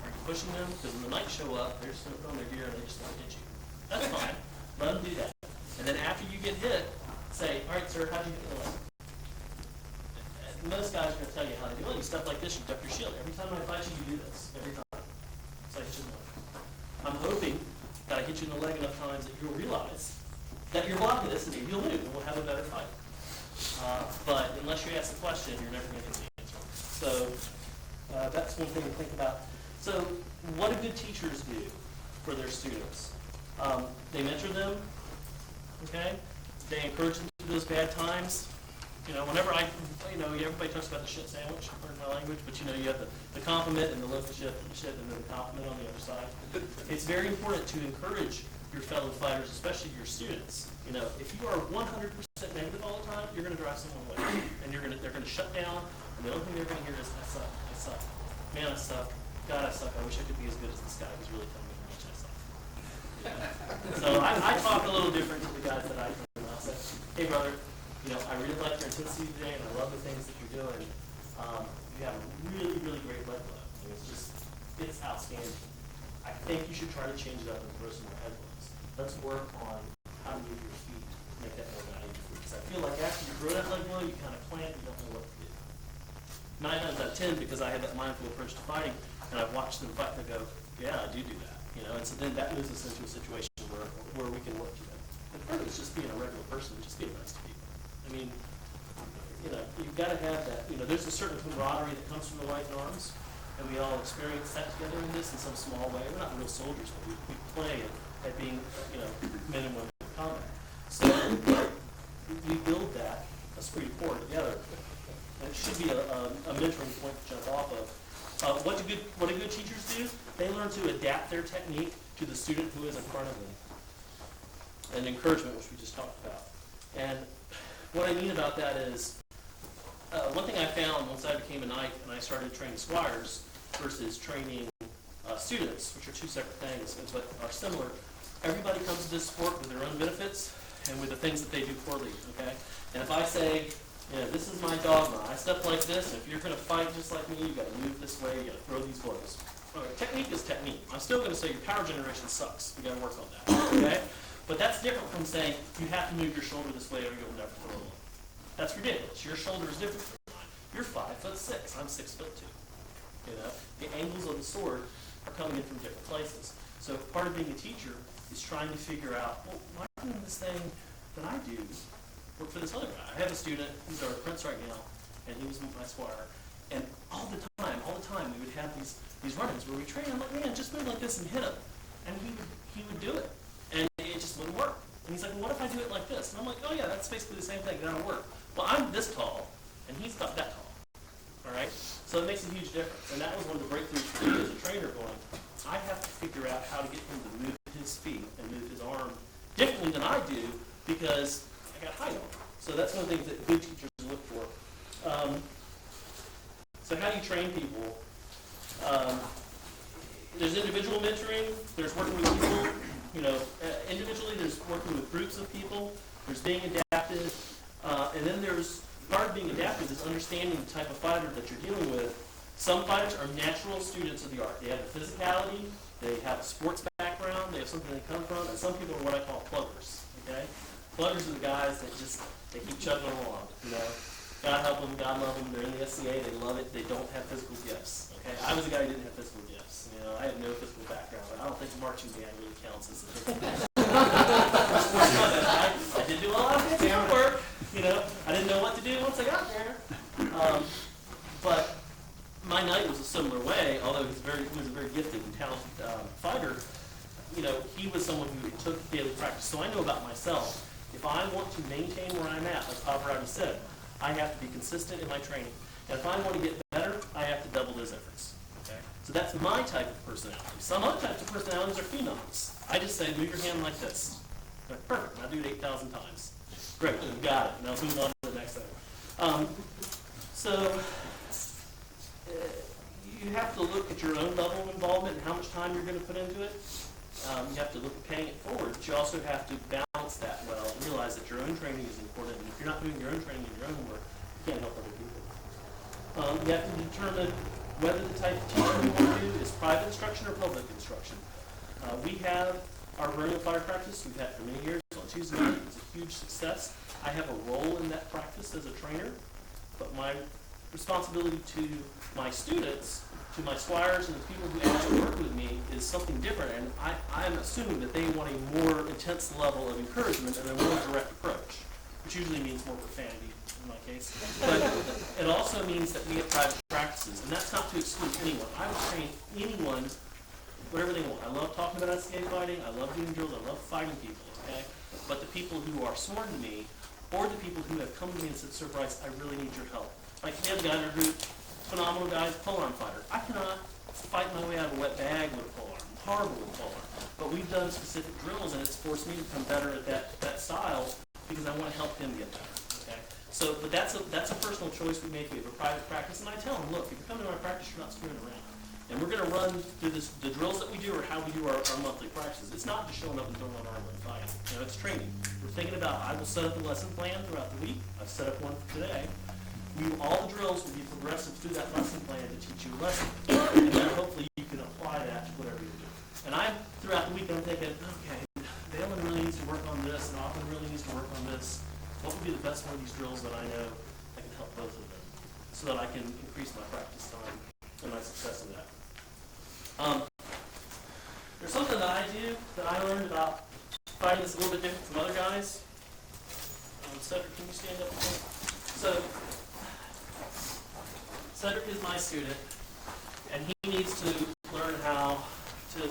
Are you pushing them, because when the knights show up, they're just going to put on their gear and they just want to hit you. That's fine. Let them do that. And then after you get hit, say, all right, sir, how'd you hit the leg? And most guys are going to tell you how to do it. Stuff like this, you duck your shield. Every time I fight you, you do this. Every time. So I hit you in the leg. I'm hoping that I hit you in the leg enough times that you'll realize that you're blocking this and maybe you'll move and we'll have a better fight. But unless you ask the question, you're never going to get the answer. So that's one thing to think about. So what do good teachers do for their students? They mentor them, okay? They encourage them through those bad times. You know, whenever everybody talks about the shit sandwich, pardon my language, but you know, you have the compliment and the loaf of shit and then the compliment on the other side. It's very important to encourage your fellow fighters, especially your students. You know, if you are 100% negative all the time, you're going to drive someone away, and they're going to shut down. And the only thing they're going to hear is, "I suck, I suck, man, I suck, God, I suck. I wish I could be as good as this guy who's really telling me how much I suck." So I talk a little different to the guys that I know. I'll say, "Hey, brother, you know, I really like your intensity today, and I love the things that you're doing. You have a really, really great leg blow. It's outstanding. I think you should try to change it up and throw some more head blows. Let's work on how to move your feet to make that more valuable. Because I feel like after you throw that leg blow, you kind of plant, you don't know what to do." 9 times out of 10, because I have that mindful approach to fighting, and I've watched them fight, and I go, "Yeah, I do that." You know, and so then that moves us into a situation where we can work together. And part of it's just being a regular person, just being nice to people. I mean, you know, you've got to have that. You know, there's a certain camaraderie that comes from the White Arms, and we all experience that together in this in some small way. We're not real soldiers, but we play at being, you know, men and women in combat. So we build that esprit de corps together. And it should be a mentoring point to jump off of. What do good teachers do? They learn to adapt their technique to the student who is in front of them. And encouragement, which we just talked about. And what I mean about that is, one thing I found once I became a knight and I started training squires versus training students, which are two separate things, but are similar. Everybody comes to this sport with their own benefits and with the things that they do poorly, okay? And if I say, you know, this is my dogma, I step like this, and if you're going to fight just like me, you've got to move this way, you've got to throw these blows. Okay, technique is technique. I'm still going to say your power generation sucks. We've got to work on that, okay? But that's different from saying you have to move your shoulder this way or you'll never throw one. That's ridiculous. Your shoulder is different from mine. You're 5'6". I'm 6'2". You know, the angles of the sword are coming in from different places. So part of being a teacher is trying to figure out, well, why doesn't this thing that I do work for this other guy? I have a student who's our prince right now, and he was my squire. And all the time, we would have these run-ins where we train. I'm like, man, just move like this and hit him. And he would do it. And it just wouldn't work. And he's like, well, what if I do it like this? And I'm like, oh yeah, that's basically the same thing. That'll work. Well, I'm this tall, and he's not that tall. All right? So it makes a huge difference. And that was one of the breakthroughs for me as a trainer going, I have to figure out how to get him to move his feet and move his arm differently than I do because I got height on him. So that's one of the things that good teachers look for. So how do you train people? There's individual mentoring. There's working with people. You know, individually, there's working with groups of people. There's being adaptive. And then there's part of being adaptive is understanding the type of fighter that you're dealing with. Some fighters are natural students of the art. They have a physicality. They have a sports background. They have something they come from. And some people are what I call pluggers. Okay, pluggers are the guys that just they keep chugging along. You know, God help them, God love them. They're in the SCA. They love it. They don't have physical gifts. Okay, I was a guy who didn't have physical gifts. You know, I have no physical background. I don't think marching band really counts as a physical background. I did do a lot of physical work. You know, I didn't know what to do once I got there. But my knight was a similar way, although he was a very gifted and talented fighter. You know, he was someone who took daily practice. So I know about myself. If I want to maintain where I'm at, like Pavarotti said, I have to be consistent in my training. And if I want to get better, I have to double those efforts. Okay? So that's my type of personality. Some other types of personalities are phenoms. I just say, move your hand like this. Like, perfect. And I do it 8,000 times. Great, you got it. Now let's move on to the next thing. You have to look at your own level of involvement and how much time you're going to put into it. You have to look at paying it forward, but you also have to balance that well and realize that your own training is important. And if you're not doing your own training and your own work, you can't help other people. You have to determine whether the type of teaching we want to do is private instruction or public instruction. We have our burning fire practice. We've had for many years on Tuesday night. It's a huge success. I have a role in that practice as a trainer, but my responsibility to my students, to my squires and the people who actually work with me is something different, and I'm assuming that they want a more intense level of encouragement and a more direct approach, which usually means more profanity in my case. But it also means that we have private practices, and that's not to exclude anyone. I would train anyone whatever they want. I love talking about escape fighting, I love doing drills, I love fighting people, okay? But the people who are sworn to me, or the people who have come to me and said, Sir Bryce, I really need your help. Like we have a guy in our group, phenomenal guy, polearm fighter. I cannot fight my way out of a wet bag with a polearm. I'm horrible with polearm. But we've done specific drills, and it's forced me to become better at that style because I want to help him get better. Okay. So, but that's a personal choice we make. We have a private practice, and I tell him, look, if you come to my practice, you're not screwing around. And we're going to run through the drills that we do or how we do our monthly practices. It's not just showing up and throwing on armor and fighting. You know, it's training. We're thinking about, I will set up a lesson plan throughout the week. I've set up one for today. All the drills will be progressive through that lesson plan to teach you a lesson. And then hopefully you can apply that to whatever you do. And throughout the week, I'm thinking, okay, Dalen really needs to work on this, and Auckland really needs to work on this. What would be the best one of these drills that I know that can help both of them so that I can increase my practice time and my success in that? There's something that I do that I learned about fighting that's a little bit different from other guys. Cedric, can you stand up again? So, Cedric is my student, and he needs to learn how to.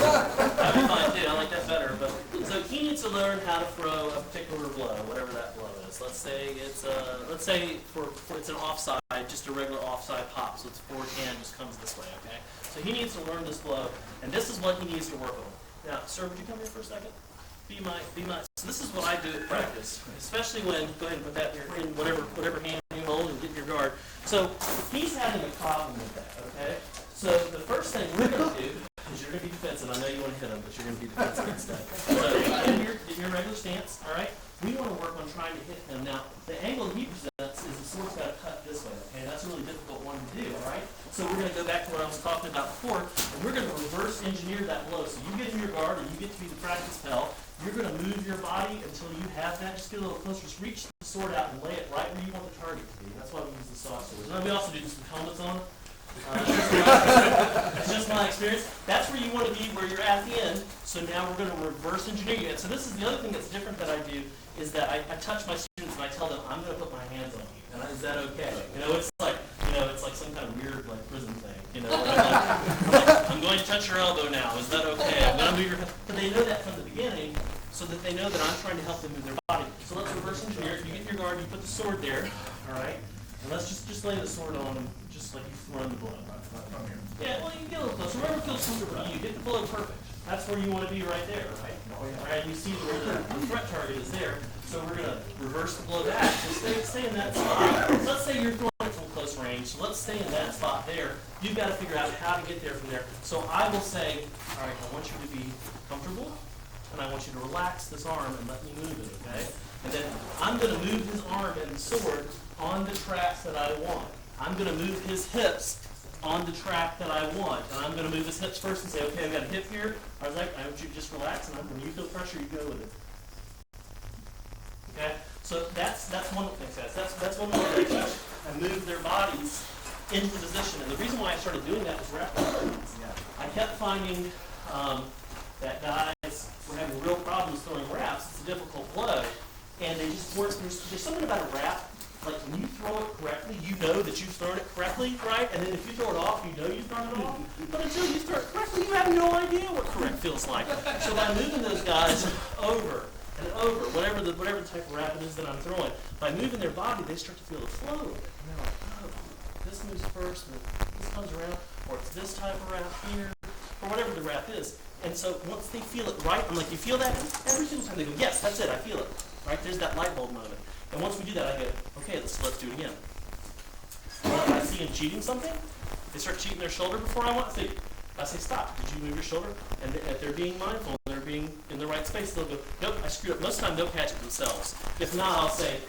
That'd be fine too. I like that better. But so he needs to learn how to throw a particular blow, whatever that blow is. Let's say it's it's an offside, just a regular offside pop. So its forward hand just comes this way. Okay. So he needs to learn this blow, and this is what he needs to work on. Now, sir, would you come here for a second? Be my. So this is what I do at practice, especially when, go ahead and put that in whatever hand you hold and get your guard. So he's having a problem with that, okay? So the first thing we're going to do is you're going to be defensive. I know you want to hit him, but you're going to be defensive instead. So in your regular stance, all right? We want to work on trying to hit him. Now, the angle he presents is the sword's got to cut this way, okay? That's a really difficult one to do, all right? So we're going to go back to what I was talking about before, and we're going to reverse engineer that blow. So you get in your guard, and you get to be the practice pal. You're going to move your body until you have that. Just get a little closer. Just reach the sword out and lay it right where you want the target to be. That's why we use the saw swords. And we also do this with helmets on. It's just my experience. That's where you want to be, where you're at the end. So now we're going to reverse engineer you. And so this is the other thing that's different that I do is that I touch my students and I tell them I'm going to put my hands on you. And is that okay? You know, it's like some kind of weird prison thing. You know, I'm going to touch your elbow now. Is that okay? I'm going to move your. But they know that from the beginning, so that they know that I'm trying to help them move their body. So let's reverse engineer. You get in your guard. You put the sword there. All right. And let's just lay the sword on them, just like you run the blow. Yeah, well, you can get a little closer. Wherever feels comfortable for you. Get the blow perfect. That's where you want to be right there, right? All right, you see where the threat target is there. So we're going to reverse the blow back. So stay in that spot. Let's say you're throwing it from close range. So let's stay in that spot there. You've got to figure out how to get there from there. So I will say, all right, I want you to be comfortable, and I want you to relax this arm and let me move it, okay? And then I'm going to move his arm and sword on the track that I want. I'm going to move his hips on the track that I want. And I'm going to move his hips first and say, okay, I've got a hip here. I want you to just relax, and when you feel pressure, you go with it. Okay? So that's one of the things, guys. That's one of the ways I teach. I move their bodies into position. And the reason why I started doing that was rap. I kept finding that guys were having real problems throwing raps. It's a difficult blow. And they just weren't, there's something about a rap. Like when you throw it correctly, you know that you've thrown it correctly, right? And then if you throw it off, you know you've thrown it off. But until you throw it correctly, you have no idea what correct feels like. So by moving those guys over and over, whatever the type of rap it is that I'm throwing, by moving their body, they start to feel the flow of it. And they're like, oh, this moves first, and this comes around, or it's this type of rap here, or whatever the rap is. And so once they feel it right, I'm like, you feel that? And every single time they go, yes, that's it, I feel it. Right? There's that light bulb moment. And once we do that, I go, okay, let's do it again. And if I see them cheating something, they start cheating their shoulder before I want to. I say, stop. Did you move your shoulder? And if they're being mindful, and they're being in the right space, they'll go, nope, I screwed up. Most of the time, they'll catch it themselves. If not, I'll say,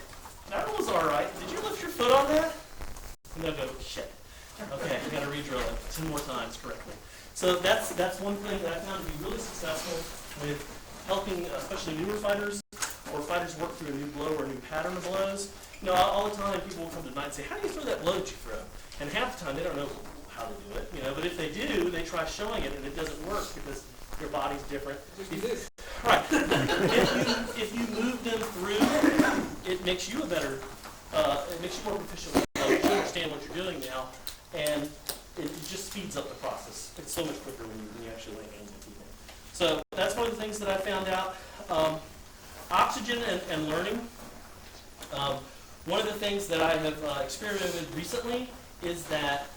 that was all right. Did you lift your foot on that? And they'll go, shit. Okay, you gotta re-drill it 10 more times correctly. So that's one thing that I found to be really successful with helping, especially newer fighters, or fighters work through a new blow or a new pattern of blows. You know, all the time people will come to mind and say, how do you throw that blow that you throw? And half the time they don't know how to do it, you know, but if they do, they try showing it and it doesn't work because their body's different. Right. If you move them through, it makes you a better, it makes you more proficient with the blow. You understand what you're doing now, and it just speeds up the process. It's so much quicker when you actually lay hands on people. So that's one of the things that I found out. Oxygen and learning. One of the things that I have experimented with recently is that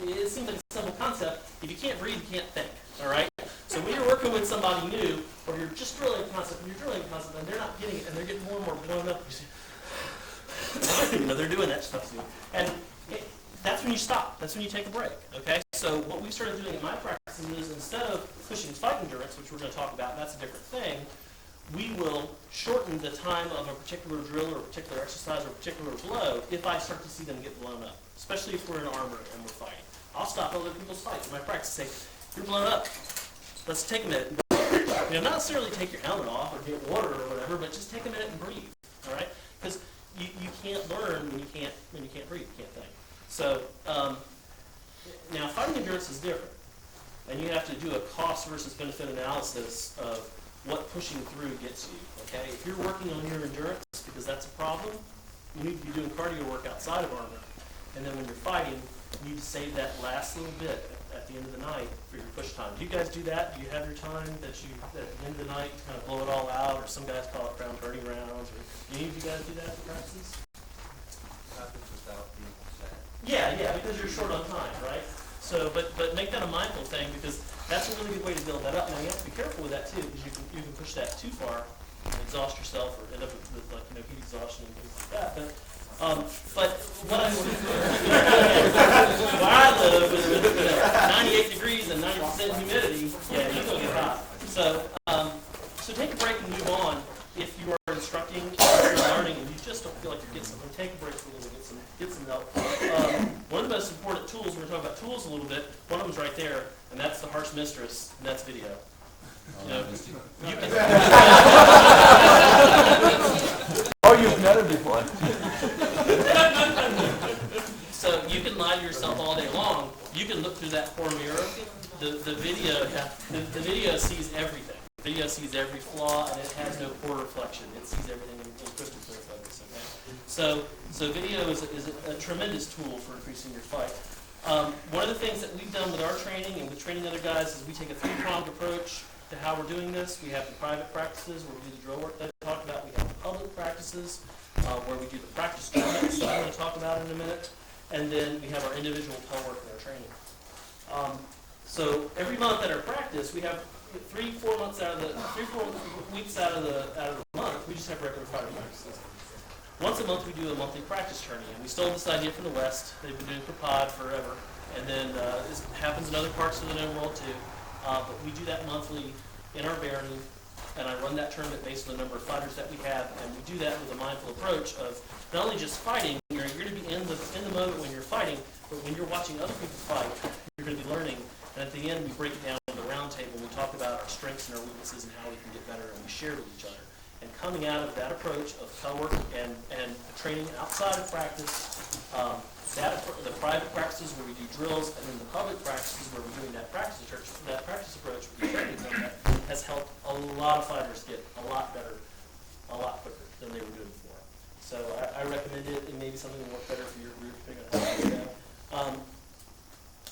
it seems like a simple concept. If you can't breathe, you can't think. All right. So when you're working with somebody new, or you're just drilling a concept, and you're drilling a concept, and they're not getting it, and they're getting more and more blown up, you know, they're doing that stuff to you, and that's when you stop. That's when you take a break. Okay. So what we started doing in my practices is instead of pushing fight endurance, which we're going to talk about, that's a different thing. We will shorten the time of a particular drill or a particular exercise or a particular blow if I start to see them get blown up, especially if we're in armor and we're fighting. I'll stop other people's fights in my practice and say, you're blown up. Let's take a minute. You know, not necessarily take your helmet off or get water or whatever, but just take a minute and breathe. All right? Because you can't learn when you can't breathe, you can't think. So now fighting endurance is different, and you have to do a cost versus benefit analysis of what pushing through gets you. Okay? If you're working on your endurance because that's a problem, you need to be doing cardio work outside of armor, and then when you're fighting, you need to save that last little bit at the end of the night for your push time. Do you guys do that? Do you have your time that you, at the end of the night, kind of blow it all out, or some guys call it crown 30 rounds, or do any of you guys do that in practices? Happens without being said. Yeah, because you're short on time, right? So, but make that a mindful thing, because that's a really good way to build that up. Now, you have to be careful with that, too, because you can push that too far and exhaust yourself, or end up with like, you know, heat exhaustion and things like that. But what I where I live with 98 degrees and 90% humidity, yeah, you're going to get hot. So take a break and move on. If you are instructing or you're learning and you just don't feel like you're getting something, take a break for a little bit, get some help. One of the most important tools, we're talking about tools a little bit, one of them is right there, and that's the harsh mistress, and that's video. You know, you can Oh, you've met her before. So you can lie to yourself all day long. You can look through that poor mirror. The video sees everything. The video sees every flaw, and it has no poor reflection. It sees everything in crystal clear focus. Okay. So video is a tremendous tool for increasing your fight. One of the things that we've done with our training and with training other guys is we take a three-pronged approach to how we're doing this. We have the private practices where we do the drill work that I talked about. We have the public practices where we do the practice tournaments that I'm going to talk about in a minute. And then we have our individual telework and our training. So every month at our practice, we have 3-4 weeks out of the month, we just have regular fighting practices. Once a month, we do a monthly practice tourney, and we stole this idea from the West. They've been doing it for pod forever, and then this happens in other parts of the known world too. But we do that monthly in our barony, and I run that tournament based on the number of fighters that we have, and we do that with a mindful approach of not only just fighting. You're going to be in the moment when you're fighting, but when you're watching other people fight, you're going to be learning. And at the end, we break it down on the round table, and we talk about our strengths and our weaknesses and how we can get better, and we share with each other. And coming out of that approach of telework and training outside of practice, the private practices where we do drills, and then the public practices where we're doing that practice approach with the training that has helped a lot of fighters get a lot better, a lot quicker than they were doing before. So I recommend it. It may be something that will work better for your group, depending on how you do that.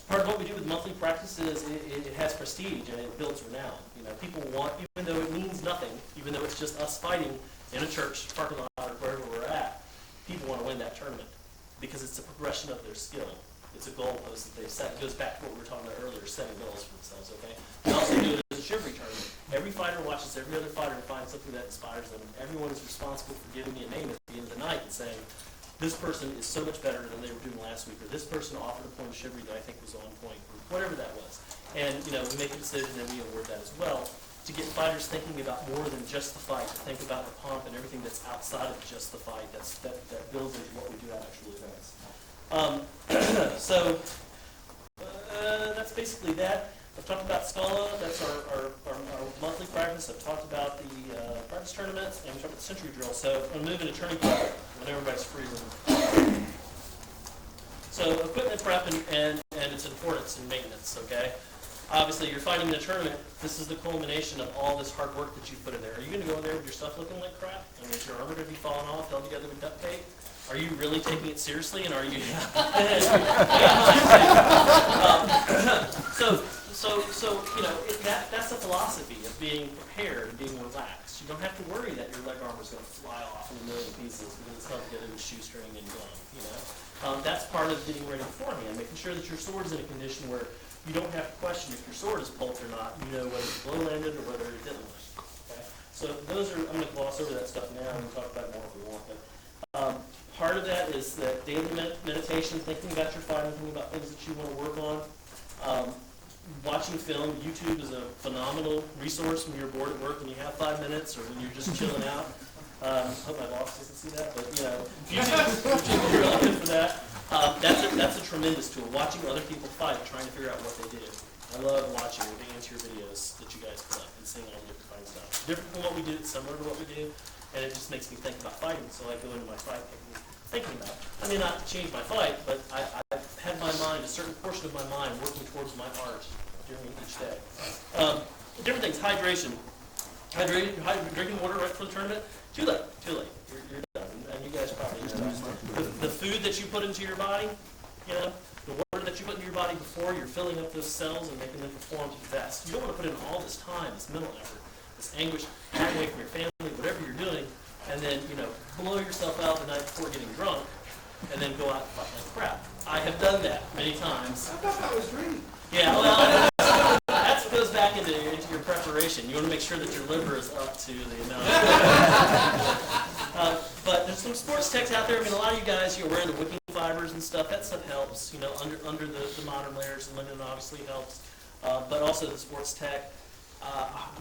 Part of what we do with monthly practices, it has prestige and it builds renown. You know, people want, even though it means nothing, even though it's just us fighting in a church parking lot or wherever we're at, people want to win that tournament because it's a progression of their skill. It's a goalpost that they've set. It goes back to what we were talking about earlier, setting goals for themselves. Okay. We also do it as a chivalry tournament. Every fighter watches every other fighter and finds something that inspires them. Everyone is responsible for giving me a name at the end of the night and saying, this person is so much better than they were doing last week, or this person offered a point of chivalry that I think was on point, or whatever that was. And, you know, we make a decision and we award that as well to get fighters thinking about more than just the fight, to think about the pomp and everything that's outside of just the fight, that builds into what we do at actual events. So that's basically that. I've talked about Scala, that's our monthly practice. I've talked about the practice tournaments, and we talked about the century drill. So I'm moving to turning point when everybody's free room. So equipment prep and its importance in maintenance, okay? Obviously, you're fighting in a tournament. This is the culmination of all this hard work that you put in there. Are you going to go in there with your stuff looking like crap? I mean, is your armor going to be falling off, held together with duct tape? Are you really taking it seriously, and are you? So you know that's the philosophy of being prepared and being relaxed. You don't have to worry that your leg armor is going to fly off in a million pieces because it's held together with shoestring and glue. You know, that's part of getting ready beforehand, making sure that your sword is in a condition where you don't have to question if your sword is bolt or not. You know whether it's blow landed or whether it didn't land. Okay? So those are, I'm going to gloss over that stuff now and talk about it more if we want. But part of that is that daily meditation, thinking about your fighting, thinking about things that you want to work on. Watching film, YouTube is a phenomenal resource when you're bored at work and you have 5 minutes, or when you're just chilling out. Hope my boss doesn't see that, but you know, YouTube is really good for that. That's a tremendous tool. Watching other people fight, trying to figure out what they do. I love watching or digging into your videos that you guys put up and seeing all the different fighting stuff. Different from what we do, it's similar to what we do, and it just makes me think about fighting. So I go into my fight thinking about it. I may not change my fight, but I've had my mind, a certain portion of my mind, working towards my art during each day. Different things, hydration. Drinking water right before the tournament, too late. You're done. And you guys probably know that. The food that you put into your body, you know, the water that you put into your body before you're filling up those cells and making them perform to the best. You don't want to put in all this time, this mental effort, this anguish, back away from your family, whatever you're doing, and then, you know, blow yourself out the night before getting drunk, and then go out and fight like crap. I have done that many times. I thought that was dreaming. Yeah, well, that goes back into your preparation. You want to make sure that your liver is up to the amount. But there's some sports techs out there. I mean, a lot of you guys, you're wearing the wicking fibers and stuff. That stuff helps. You know, under the modern layers, the linen obviously helps. But also the sports tech.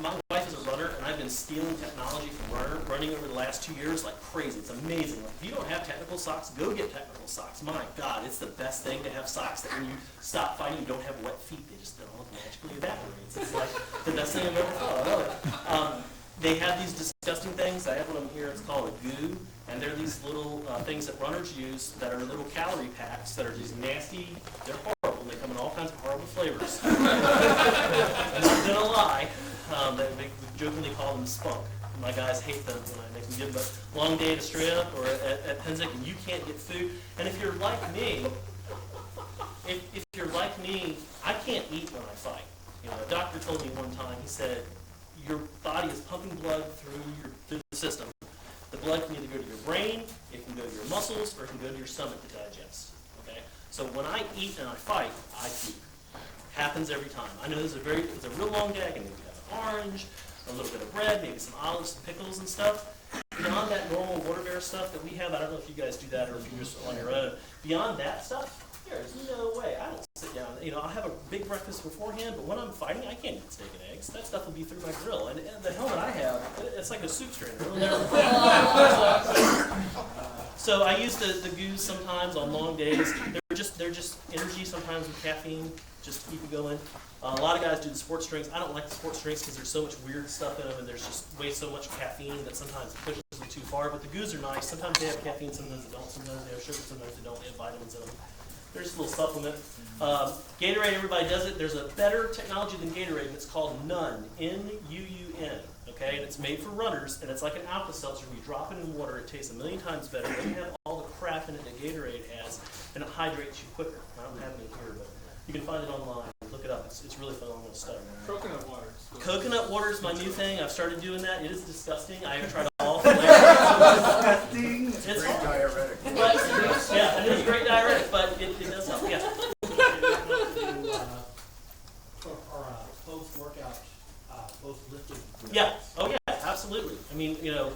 My wife is a runner, and I've been stealing technology from running over the last 2 years like crazy. It's amazing. Like, if you don't have technical socks, go get technical socks. My God, it's the best thing to have socks that when you stop fighting, you don't have wet feet. They just don't magically evaporate. It's like the best thing I've ever thought. I love it. They have these disgusting things. I have one of them here. It's called a goo, and they're these little things that runners use that are little calorie packs that are these nasty. They're horrible. They come in all kinds of horrible flavors. I'm not gonna lie. They jokingly call them spunk. My guys hate them when I make them give them a long day at Estrella or at Penzic, and you can't get food. And if you're like me, I can't eat when I fight. You know, a doctor told me one time. He said, your body is pumping blood through the system. The blood can either go to your brain, it can go to your muscles, or it can go to your stomach to digest. Okay? So when I eat and I fight, I puke. Happens every time. I know it's a real long day. I can maybe have an orange, a little bit of bread, maybe some olives, some pickles and stuff. Beyond that normal water bear stuff that we have, I don't know if you guys do that or if you're just on your own. Beyond that stuff, there's no way. I don't sit down. You know, I'll have a big breakfast beforehand, but when I'm fighting, I can't eat steak and eggs. That stuff will be through my grill. And the helmet I have, it's like a soup strainer. So I use the goos sometimes on long days. They're just energy sometimes with caffeine, just to keep it going. A lot of guys do the sports drinks. I don't like the sports drinks because there's so much weird stuff in them, and there's just way so much caffeine that sometimes it pushes them too far. But the goos are nice. Sometimes they have caffeine, sometimes they don't. Sometimes they have sugar, sometimes they don't. They have vitamins in them. They're just a little supplement. Gatorade, everybody does it. There's a better technology than Gatorade, and it's called NUN, N-U-U-N. Okay, and it's made for runners, and it's like an Alka-Seltzer. You drop it in water, it tastes a million times better. It doesn't have all the crap in it that Gatorade has, and it hydrates you quicker. I don't have it here, but you can find it online. Look it up. It's really phenomenal stuff. Coconut water. Coconut water is my new thing. I've started doing that. It is disgusting. I have tried all flavors. It's Great diuretic. But, yeah, it is a great diuretic, but it does help. Yeah. Post-workout, post-lifting. Yeah. Oh, yeah. Absolutely. I mean, you know,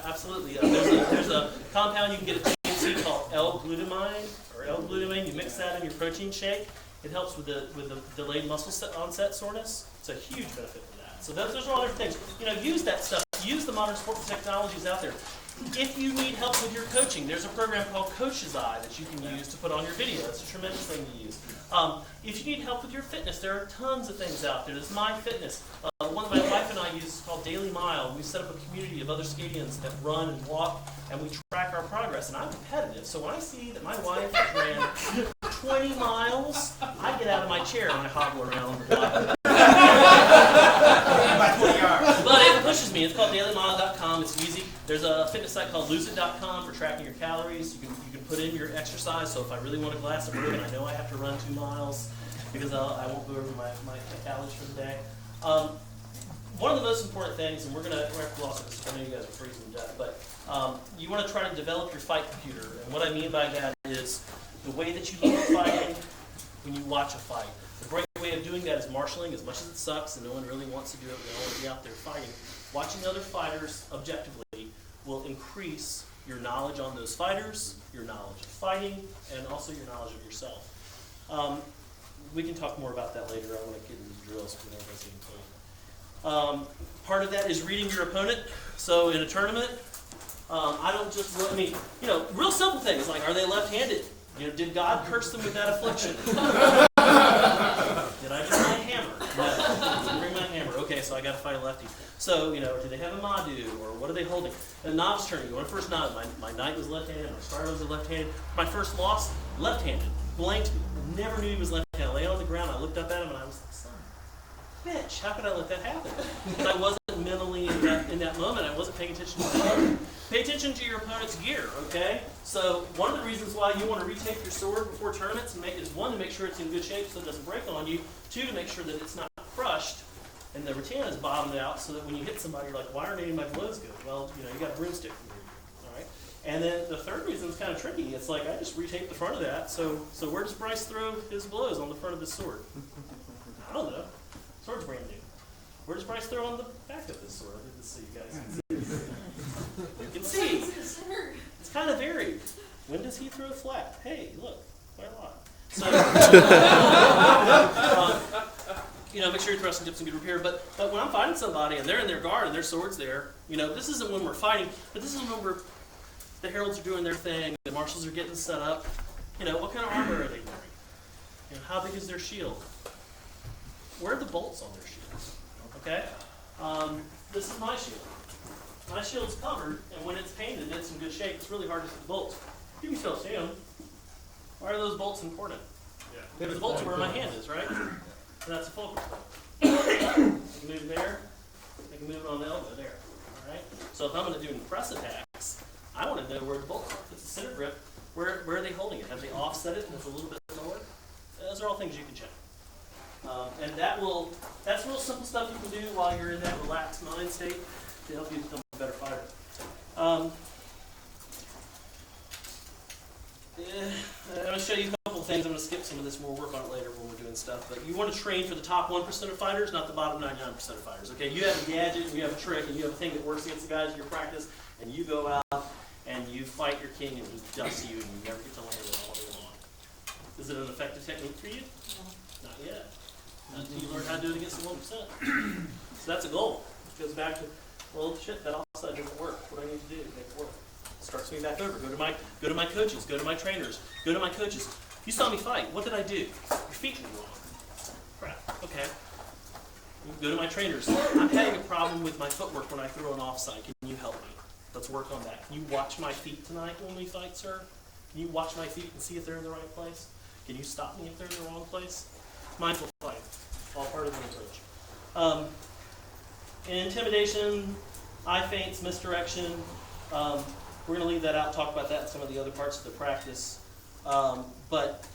absolutely. There's a compound you can get at GNC called L-glutamine. You mix that in your protein shake. It helps with the delayed muscle onset soreness. It's a huge benefit for that. So those are all different things. You know, use that stuff. Use the modern sports technologies out there. If you need help with your coaching, there's a program called Coach's Eye that you can use to put on your video. It's a tremendous thing to use. If you need help with your fitness, there are tons of things out there. There's My Fitness. One that my wife and I use is called Daily Mile. We set up a community of other Skadians that run and walk, and we track our progress. And I'm competitive, so when I see that my wife ran 20 miles, I get out of my chair and I hobble around the block. By 20 yards. But it pushes me. It's called dailymile.com. It's easy. There's a fitness site called lucid.com for tracking your calories. You can put in your exercise. So if I really want a glass of bourbon, I know I have to run 2 miles because I won't go over my calories for the day. One of the most important things, and we're going to gloss over this, I know you guys are freezing to death, but you want to try to develop your fight computer. And what I mean by that is the way that you look at fighting when you watch a fight. The great way of doing that is marshalling. As much as it sucks and no one really wants to do it, we all want to be out there fighting. Watching other fighters objectively will increase your knowledge on those fighters, your knowledge of fighting, and also your knowledge of yourself. We can talk more about that later. I want to get into the drills because everybody's getting cold. Part of that is reading your opponent. So in a tournament, I don't just, real simple things like, are they left-handed? Did God curse them with that affliction? Did I bring my hammer? No, I didn't bring my hammer. Okay, so I got to fight a lefty. So, do they have a Madu, or what are they holding? A novice tournament, when I first novice, my knight was left-handed, my starter was left-handed. My first loss, left-handed, blanked me. Never knew he was left-handed. I lay on the ground, I looked up at him, and I was like, son of a bitch, how could I let that happen? Because I wasn't mentally in that moment. I wasn't paying attention to my opponent. Pay attention to your opponent's gear, okay? So one of the reasons why you want to retape your sword before tournaments is one, to make sure it's in good shape so it doesn't break on you. Two, to make sure that it's not crushed and the rattan is bottomed out so that when you hit somebody, you're like, why aren't any of my blows good? Well, you got a broomstick from here, all right? And then the third reason is kind of tricky. It's like, I just retaped the front of that, so where does Bryce throw his blows on the front of his sword? I don't know. Sword's brand new. Where does Bryce throw on the back of this sword? Let's see, you guys can see. You can see. It's kind of varied. When does he throw flat? Hey, look, quite a lot. So, make sure your thrusting tips and good repair. But when I'm fighting somebody and they're in their guard and their sword's there, this isn't when we're fighting, but this is when the heralds are doing their thing, the marshals are getting set up. What kind of armor are they wearing? How big is their shield? Where are the bolts on their shields? Okay? This is my shield. My shield's covered, and when it's painted and it's in good shape, it's really hard to see the bolts. You can still see them. Why are those bolts important? Yeah. Because the bolts are where my hand is, right? And that's a fulcrum point. I can move there. I can move it on the elbow there. All right? So if I'm going to do press attacks, I want to know where the bolts are. If it's a center grip, where are they holding it? Have they offset it and it's a little bit lower? Those are all things you can check. And that's real simple stuff you can do while you're in that relaxed mind state to help you become a better fighter. I'm going to show you a couple things. I'm going to skip some of this. We'll work on it later when we're doing stuff. But you want to train for the top 1% of fighters, not the bottom 99% of fighters. Okay, you have a gadget, and you have a trick, and you have a thing that works against the guys in your practice, and you go out and you fight your king, and he dusts you, and you never get to land it all day long. Is it an effective technique for you? No. Not yet. Not until you learn how to do it against the 1%. So that's a goal. It goes back to, well, shit, that offside doesn't work. What do I need to do to make it work? Starts me back over. Go to my coaches. Go to my trainers. Go to my coaches. You saw me fight. What did I do? Your feet were wrong. Crap. Okay. Go to my trainers. I'm having a problem with my footwork when I throw an offside. Can you help me? Let's work on that. Can you watch my feet tonight when we fight, sir? Can you watch my feet and see if they're in the right place? Can you stop me if they're in the wrong place? Mindful fighting. All part of the approach. Intimidation, eye feints, misdirection. We're going to leave that out and talk about that in some of the other parts of the practice. But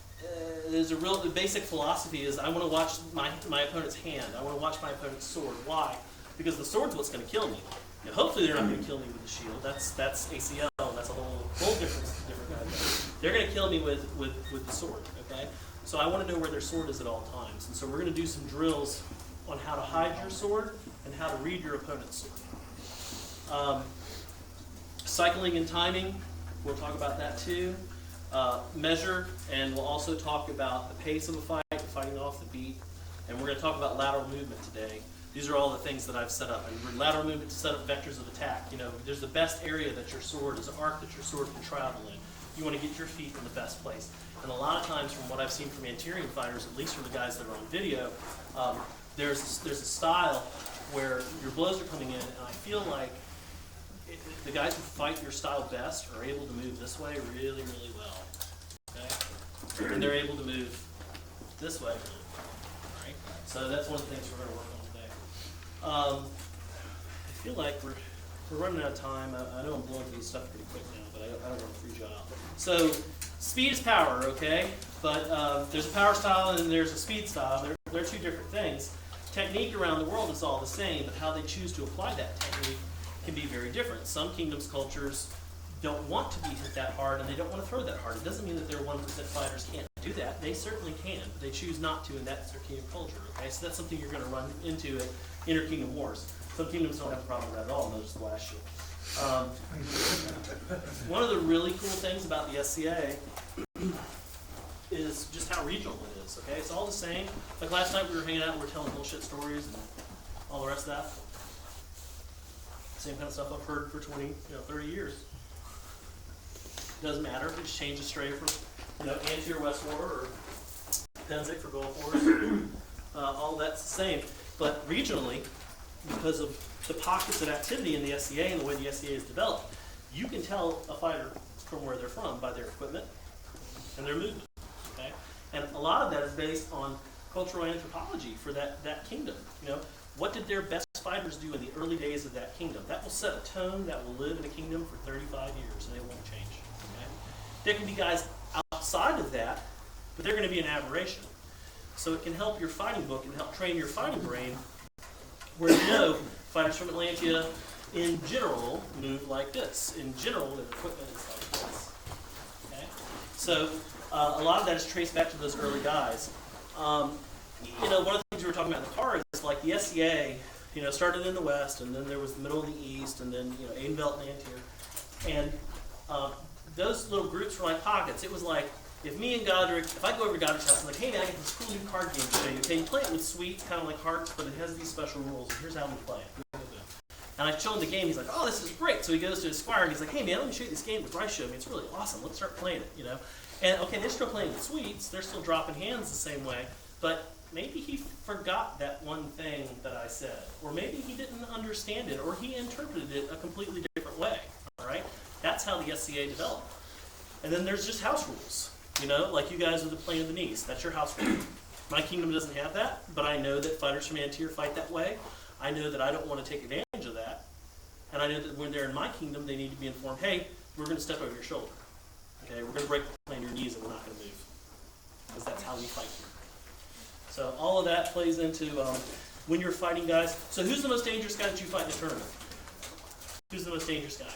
there's the basic philosophy is I want to watch my opponent's hand. I want to watch my opponent's sword. Why? Because the sword's what's going to kill me. Now, hopefully they're not going to kill me with the shield. That's ACL, and that's a whole different kind of thing. They're going to kill me with the sword, okay? So I want to know where their sword is at all times. And so we're going to do some drills on how to hide your sword and how to read your opponent's sword. Cycling and timing, we'll talk about that too. Measure, and we'll also talk about the pace of a fight, fighting off the beat. And we're going to talk about lateral movement today. These are all the things that I've set up. And lateral movement to set up vectors of attack. You know, there's the best area that your sword is, an arc that your sword can travel in. You want to get your feet in the best place. And a lot of times, from what I've seen from Antirian fighters, at least from the guys that are on video, there's a style where your blows are coming in, and I feel like the guys who fight your style best are able to move this way really, really well. Okay? And they're able to move this way really well. Right? So that's one of the things we're going to work on today. I feel like we're running out of time. I know I'm blowing through this stuff pretty quick now, but I don't want to freeze you out. So speed is power, okay? But there's a power style and there's a speed style. They're two different things. Technique around the world is all the same, but how they choose to apply that technique can be very different. Some kingdoms, cultures don't want to be hit that hard and they don't want to throw that hard. It doesn't mean that their 1% fighters can't do that. They certainly can, but they choose not to, and that's their kingdom culture, okay? So that's something you're going to run into at inter-kingdom wars. Some kingdoms don't have a problem with that at all, and they'll just blast you. One of the really cool things about the SCA is just how regional it is, okay? It's all the same. Like last night we were hanging out and we were telling bullshit stories and all the rest of that. Same kind of stuff I've heard for 20, 30 years. Doesn't matter. It just changes straight from, Antier West War or Pennsic for Gulf Wars. All that's the same. But regionally, because of the pockets of activity in the SCA and the way the SCA is developed, you can tell a fighter from where they're from by their equipment and their movement. Okay? And a lot of that is based on cultural anthropology for that kingdom. What did their best fighters do in the early days of that kingdom? That will set a tone that will live in a kingdom for 35 years and it won't change. Okay? There can be guys outside of that, but they're going to be an aberration. So it can help your fighting book and help train your fighting brain where fighters from Atlantia in general move like this. In general, their equipment is like this. Okay? So a lot of that is traced back to those early guys. One of the things we were talking about in the car is like the SCA, started in the West, and then there was the middle of the East, and then, Adenvelt and Antier. And those little groups were like pockets. It was like, if me and Godric, if I go over to Godric's house, I'm like, hey man, I got this cool new card game to show you. Okay, you play it with suites, kind of like Hearts, but it has these special rules. And here's how we play it. And I show him the game. He's like, oh, this is great. So he goes to his squire and he's like, hey man, let me show you this game that Bryce showed me. It's really awesome. Let's start playing it. And okay, they're still playing with suites. They're still dropping hands the same way. But maybe he forgot that one thing that I said, or maybe he didn't understand it, or he interpreted it a completely different way. All right, that's how the SCA developed. And then there's just house rules. Like you guys with the Plain of the Knees. That's your house rule. My kingdom doesn't have that, but I know that fighters from Antier fight that way. I know that I don't want to take advantage of that. And I know that when they're in my kingdom, they need to be informed, hey, we're going to step over your shoulder. Okay, we're going to break the plane of your knees and we're not going to move. Because that's how we fight here. So all of that plays into when you're fighting guys. So who's the most dangerous guy that you fight in the tournament? Who's the most dangerous guy?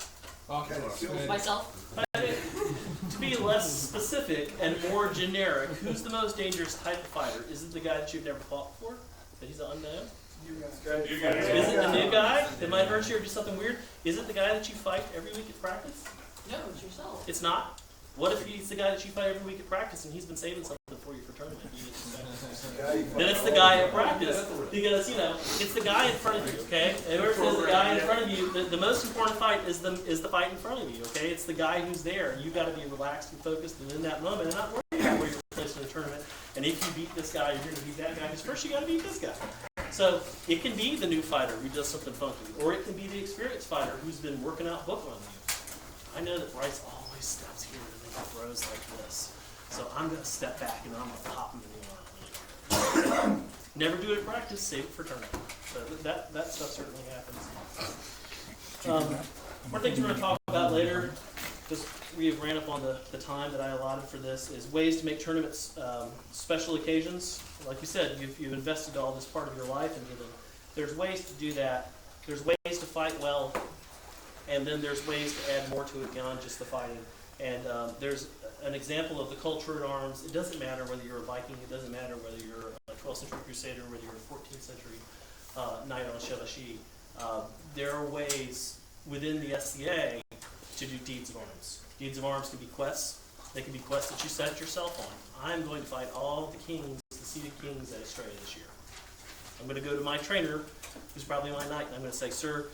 Myself. To be less specific and more generic, who's the most dangerous type of fighter? Is it the guy that you've never fought before? That he's an unknown? Is it the new guy that might hurt you or do something weird? Is it the guy that you fight every week at practice? No, it's yourself. It's not? What if he's the guy that you fight every week at practice and he's been saving something for you for tournament? Then it's the guy at practice. Because, it's the guy in front of you, okay? Whoever says the guy in front of you, the most important fight is the fight in front of you, okay? It's the guy who's there. And you've got to be relaxed and focused and in that moment and not worry about where you're placed in the tournament. And if you beat this guy, you're going to beat that guy because first you got to beat this guy. So it can be the new fighter who does something funky, or it can be the experienced fighter who's been working out book on you. I know that Bryce always steps here and then he throws like this. So I'm going to step back and I'm going to pop him in the arm. Never do it in practice, save it for tournament. So that stuff certainly happens. One thing we're going to talk about later, because we have ran up on the time that I allotted for this, is ways to make tournaments special occasions. Like you said, you've invested all this part of your life into them. There's ways to do that. There's ways to fight well, and then there's ways to add more to it beyond just the fighting. And there's an example of the culture in arms. It doesn't matter whether you're a Viking. It doesn't matter whether you're a 12th century Crusader, whether you're a 14th century knight on a chevauchee. There are ways within the SCA to do deeds of arms. Deeds of arms can be quests. They can be quests that you set yourself on. I'm going to fight all the kings, the seated kings at Australia this year. I'm going to go to my trainer, who's probably my knight, and I'm going to say, sir,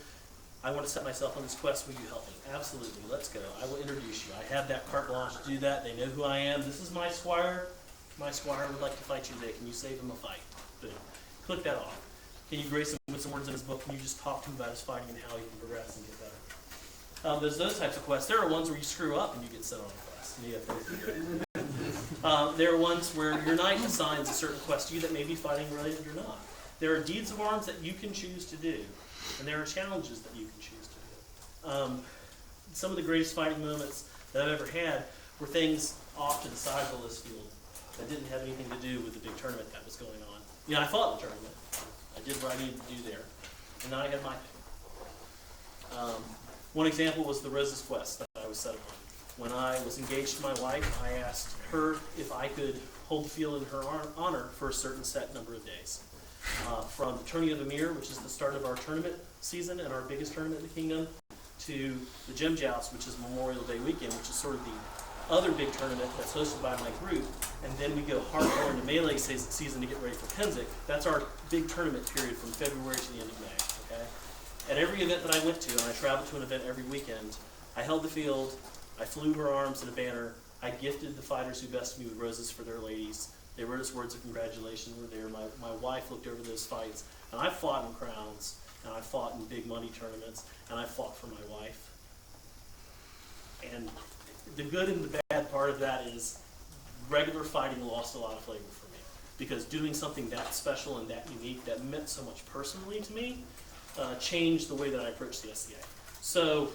I want to set myself on this quest. Will you help me? Absolutely. Let's go. I will introduce you. I have that carte blanche to do that. They know who I am. This is my squire. My squire would like to fight you today. Can you save him a fight? Boom. Click that off. Can you grace him with some words in his book? Can you just talk to him about his fighting and how he can progress and get better? There's those types of quests. There are ones where you screw up and you get set on a quest. And you have to do it. There are ones where your knight assigns a certain quest to you that may be fighting related or not. There are deeds of arms that you can choose to do. And there are challenges that you can choose to do. Some of the greatest fighting moments that I've ever had were things off to the side of the list field that didn't have anything to do with the big tournament that was going on. You know, I fought the tournament. I did what I needed to do there. And now I had my thing. One example was the Rose's Quest that I was set upon. When I was engaged to my wife, I asked her if I could hold the field in her honor for a certain set number of days. From the Tourney of the Mirror, which is the start of our tournament season and our biggest tournament in the kingdom, to the Gem Joust, which is Memorial Day weekend, which is sort of the other big tournament that's hosted by my group, and then we go hardcore into melee season to get ready for Penzic. That's our big tournament period from February to the end of May. Okay? At every event that I went to, and I traveled to an event every weekend, I held the field, I flew her arms in a banner, I gifted the fighters who bested me with roses for their ladies. They wrote us words of congratulation were there. My wife looked over those fights, and I fought in crowns, and I fought in big money tournaments, and I fought for my wife. And the good and the bad part of that is regular fighting lost a lot of flavor for me, because doing something that special and that unique that meant so much personally to me changed the way that I approached the SCA. So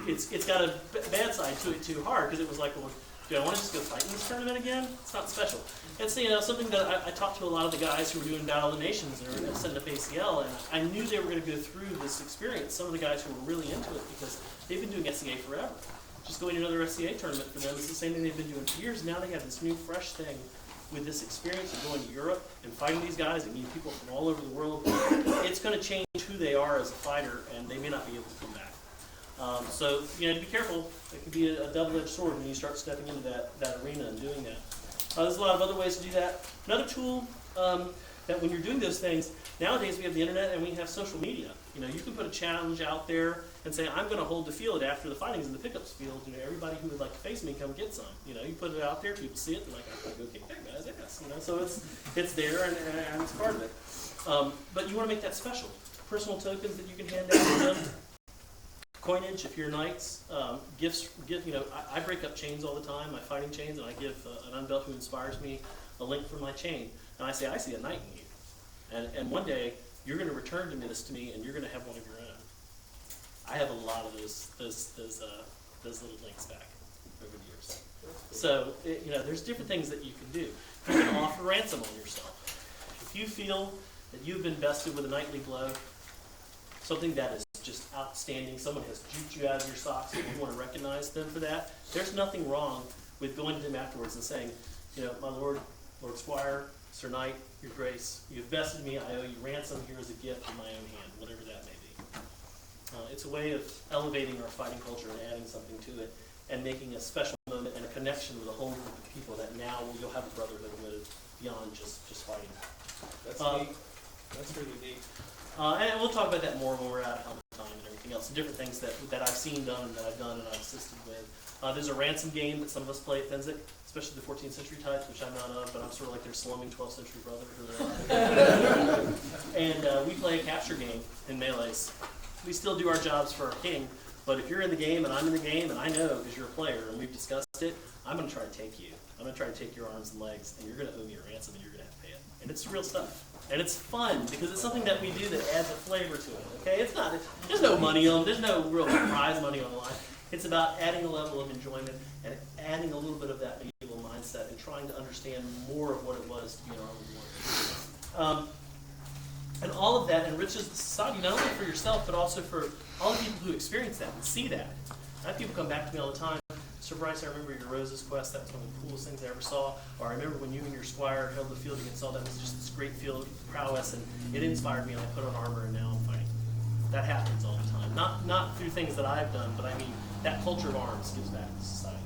it's got a bad side to it too hard, because it was like, well, do I want to just go fight in this tournament again? It's not special. It's something that I talked to a lot of the guys who were doing Battle of the Nations and were setting up ACL, and I knew they were going to go through this experience. Some of the guys who were really into it because they've been doing SCA forever. Just going to another SCA tournament for them is the same thing they've been doing for years. Now they have this new, fresh thing with this experience of going to Europe and fighting these guys and meeting people from all over the world. It's going to change who they are as a fighter, and they may not be able to come back. So, to be careful. It can be a double-edged sword when you start stepping into that arena and doing that. There's a lot of other ways to do that. Another tool that when you're doing those things, nowadays we have the internet and we have social media. You can put a challenge out there and say, I'm going to hold the field after the fighting's in the pickups field. Everybody who would like to face me, come get some. You put it out there, people see it, they're like, I'm going to go kick that guy's ass. So it's there and it's part of it. But you want to make that special. Personal tokens that you can hand out to them. Coinage, if you're knights, gifts. I break up chains all the time, my fighting chains, and I give an unbelt who inspires me a link for my chain, and I say, I see a knight in you, and one day you're going to return this to me, and you're going to have one of your own. I have a lot of those little links back over the years. So there's different things that you can do. You can offer ransom on yourself. If you feel that you've been bested with a knightly blow, something that is just outstanding, someone has juked you out of your socks, and you want to recognize them for that, there's nothing wrong with going to them afterwards and saying, my Lord Squire, Sir Knight, your grace, you've bested me, I owe you ransom, here is a gift in my own hand, whatever that may be. It's a way of elevating our fighting culture and adding something to it, and making a special moment and a connection with a whole group of people that now you'll have a brotherhood with beyond just fighting. That's neat. That's really neat. And we'll talk about that more when we're out of helmet time and everything else, and different things that I've seen done and that I've done and I've assisted with. There's a ransom game that some of us play at Penzic, especially the 14th century types, which I'm not of, but I'm sort of like their slumming 12th century brother. And we play a capture game in melees. We still do our jobs for our king, but if you're in the game and I'm in the game and I know because you're a player and we've discussed it, I'm going to try to take you. I'm going to try to take your arms and legs, and you're going to owe me a ransom and you're going to have to pay it. And it's real stuff. And it's fun because it's something that we do that adds a flavor to it. Okay, there's no money on, there's no real prize money on the line. It's about adding a level of enjoyment and adding a little bit of that medieval mindset and trying to understand more of what it was to be an armed warrior. And all of that enriches the society, not only for yourself, but also for all the people who experience that and see that. I have people come back to me all the time. Sir Bryce, I remember your Rose's Quest. That was one of the coolest things I ever saw. Or I remember when you and your squire held the field against all that. It was just this great field of prowess, and it inspired me, and I put on armor, and now I'm fighting. That happens all the time. Not through things that I've done, but I mean that culture of arms gives back to society.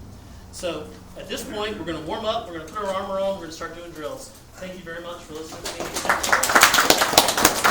So at this point, we're going to warm up. We're going to put our armor on. We're going to start doing drills. Thank you very much for listening to me. Thank you.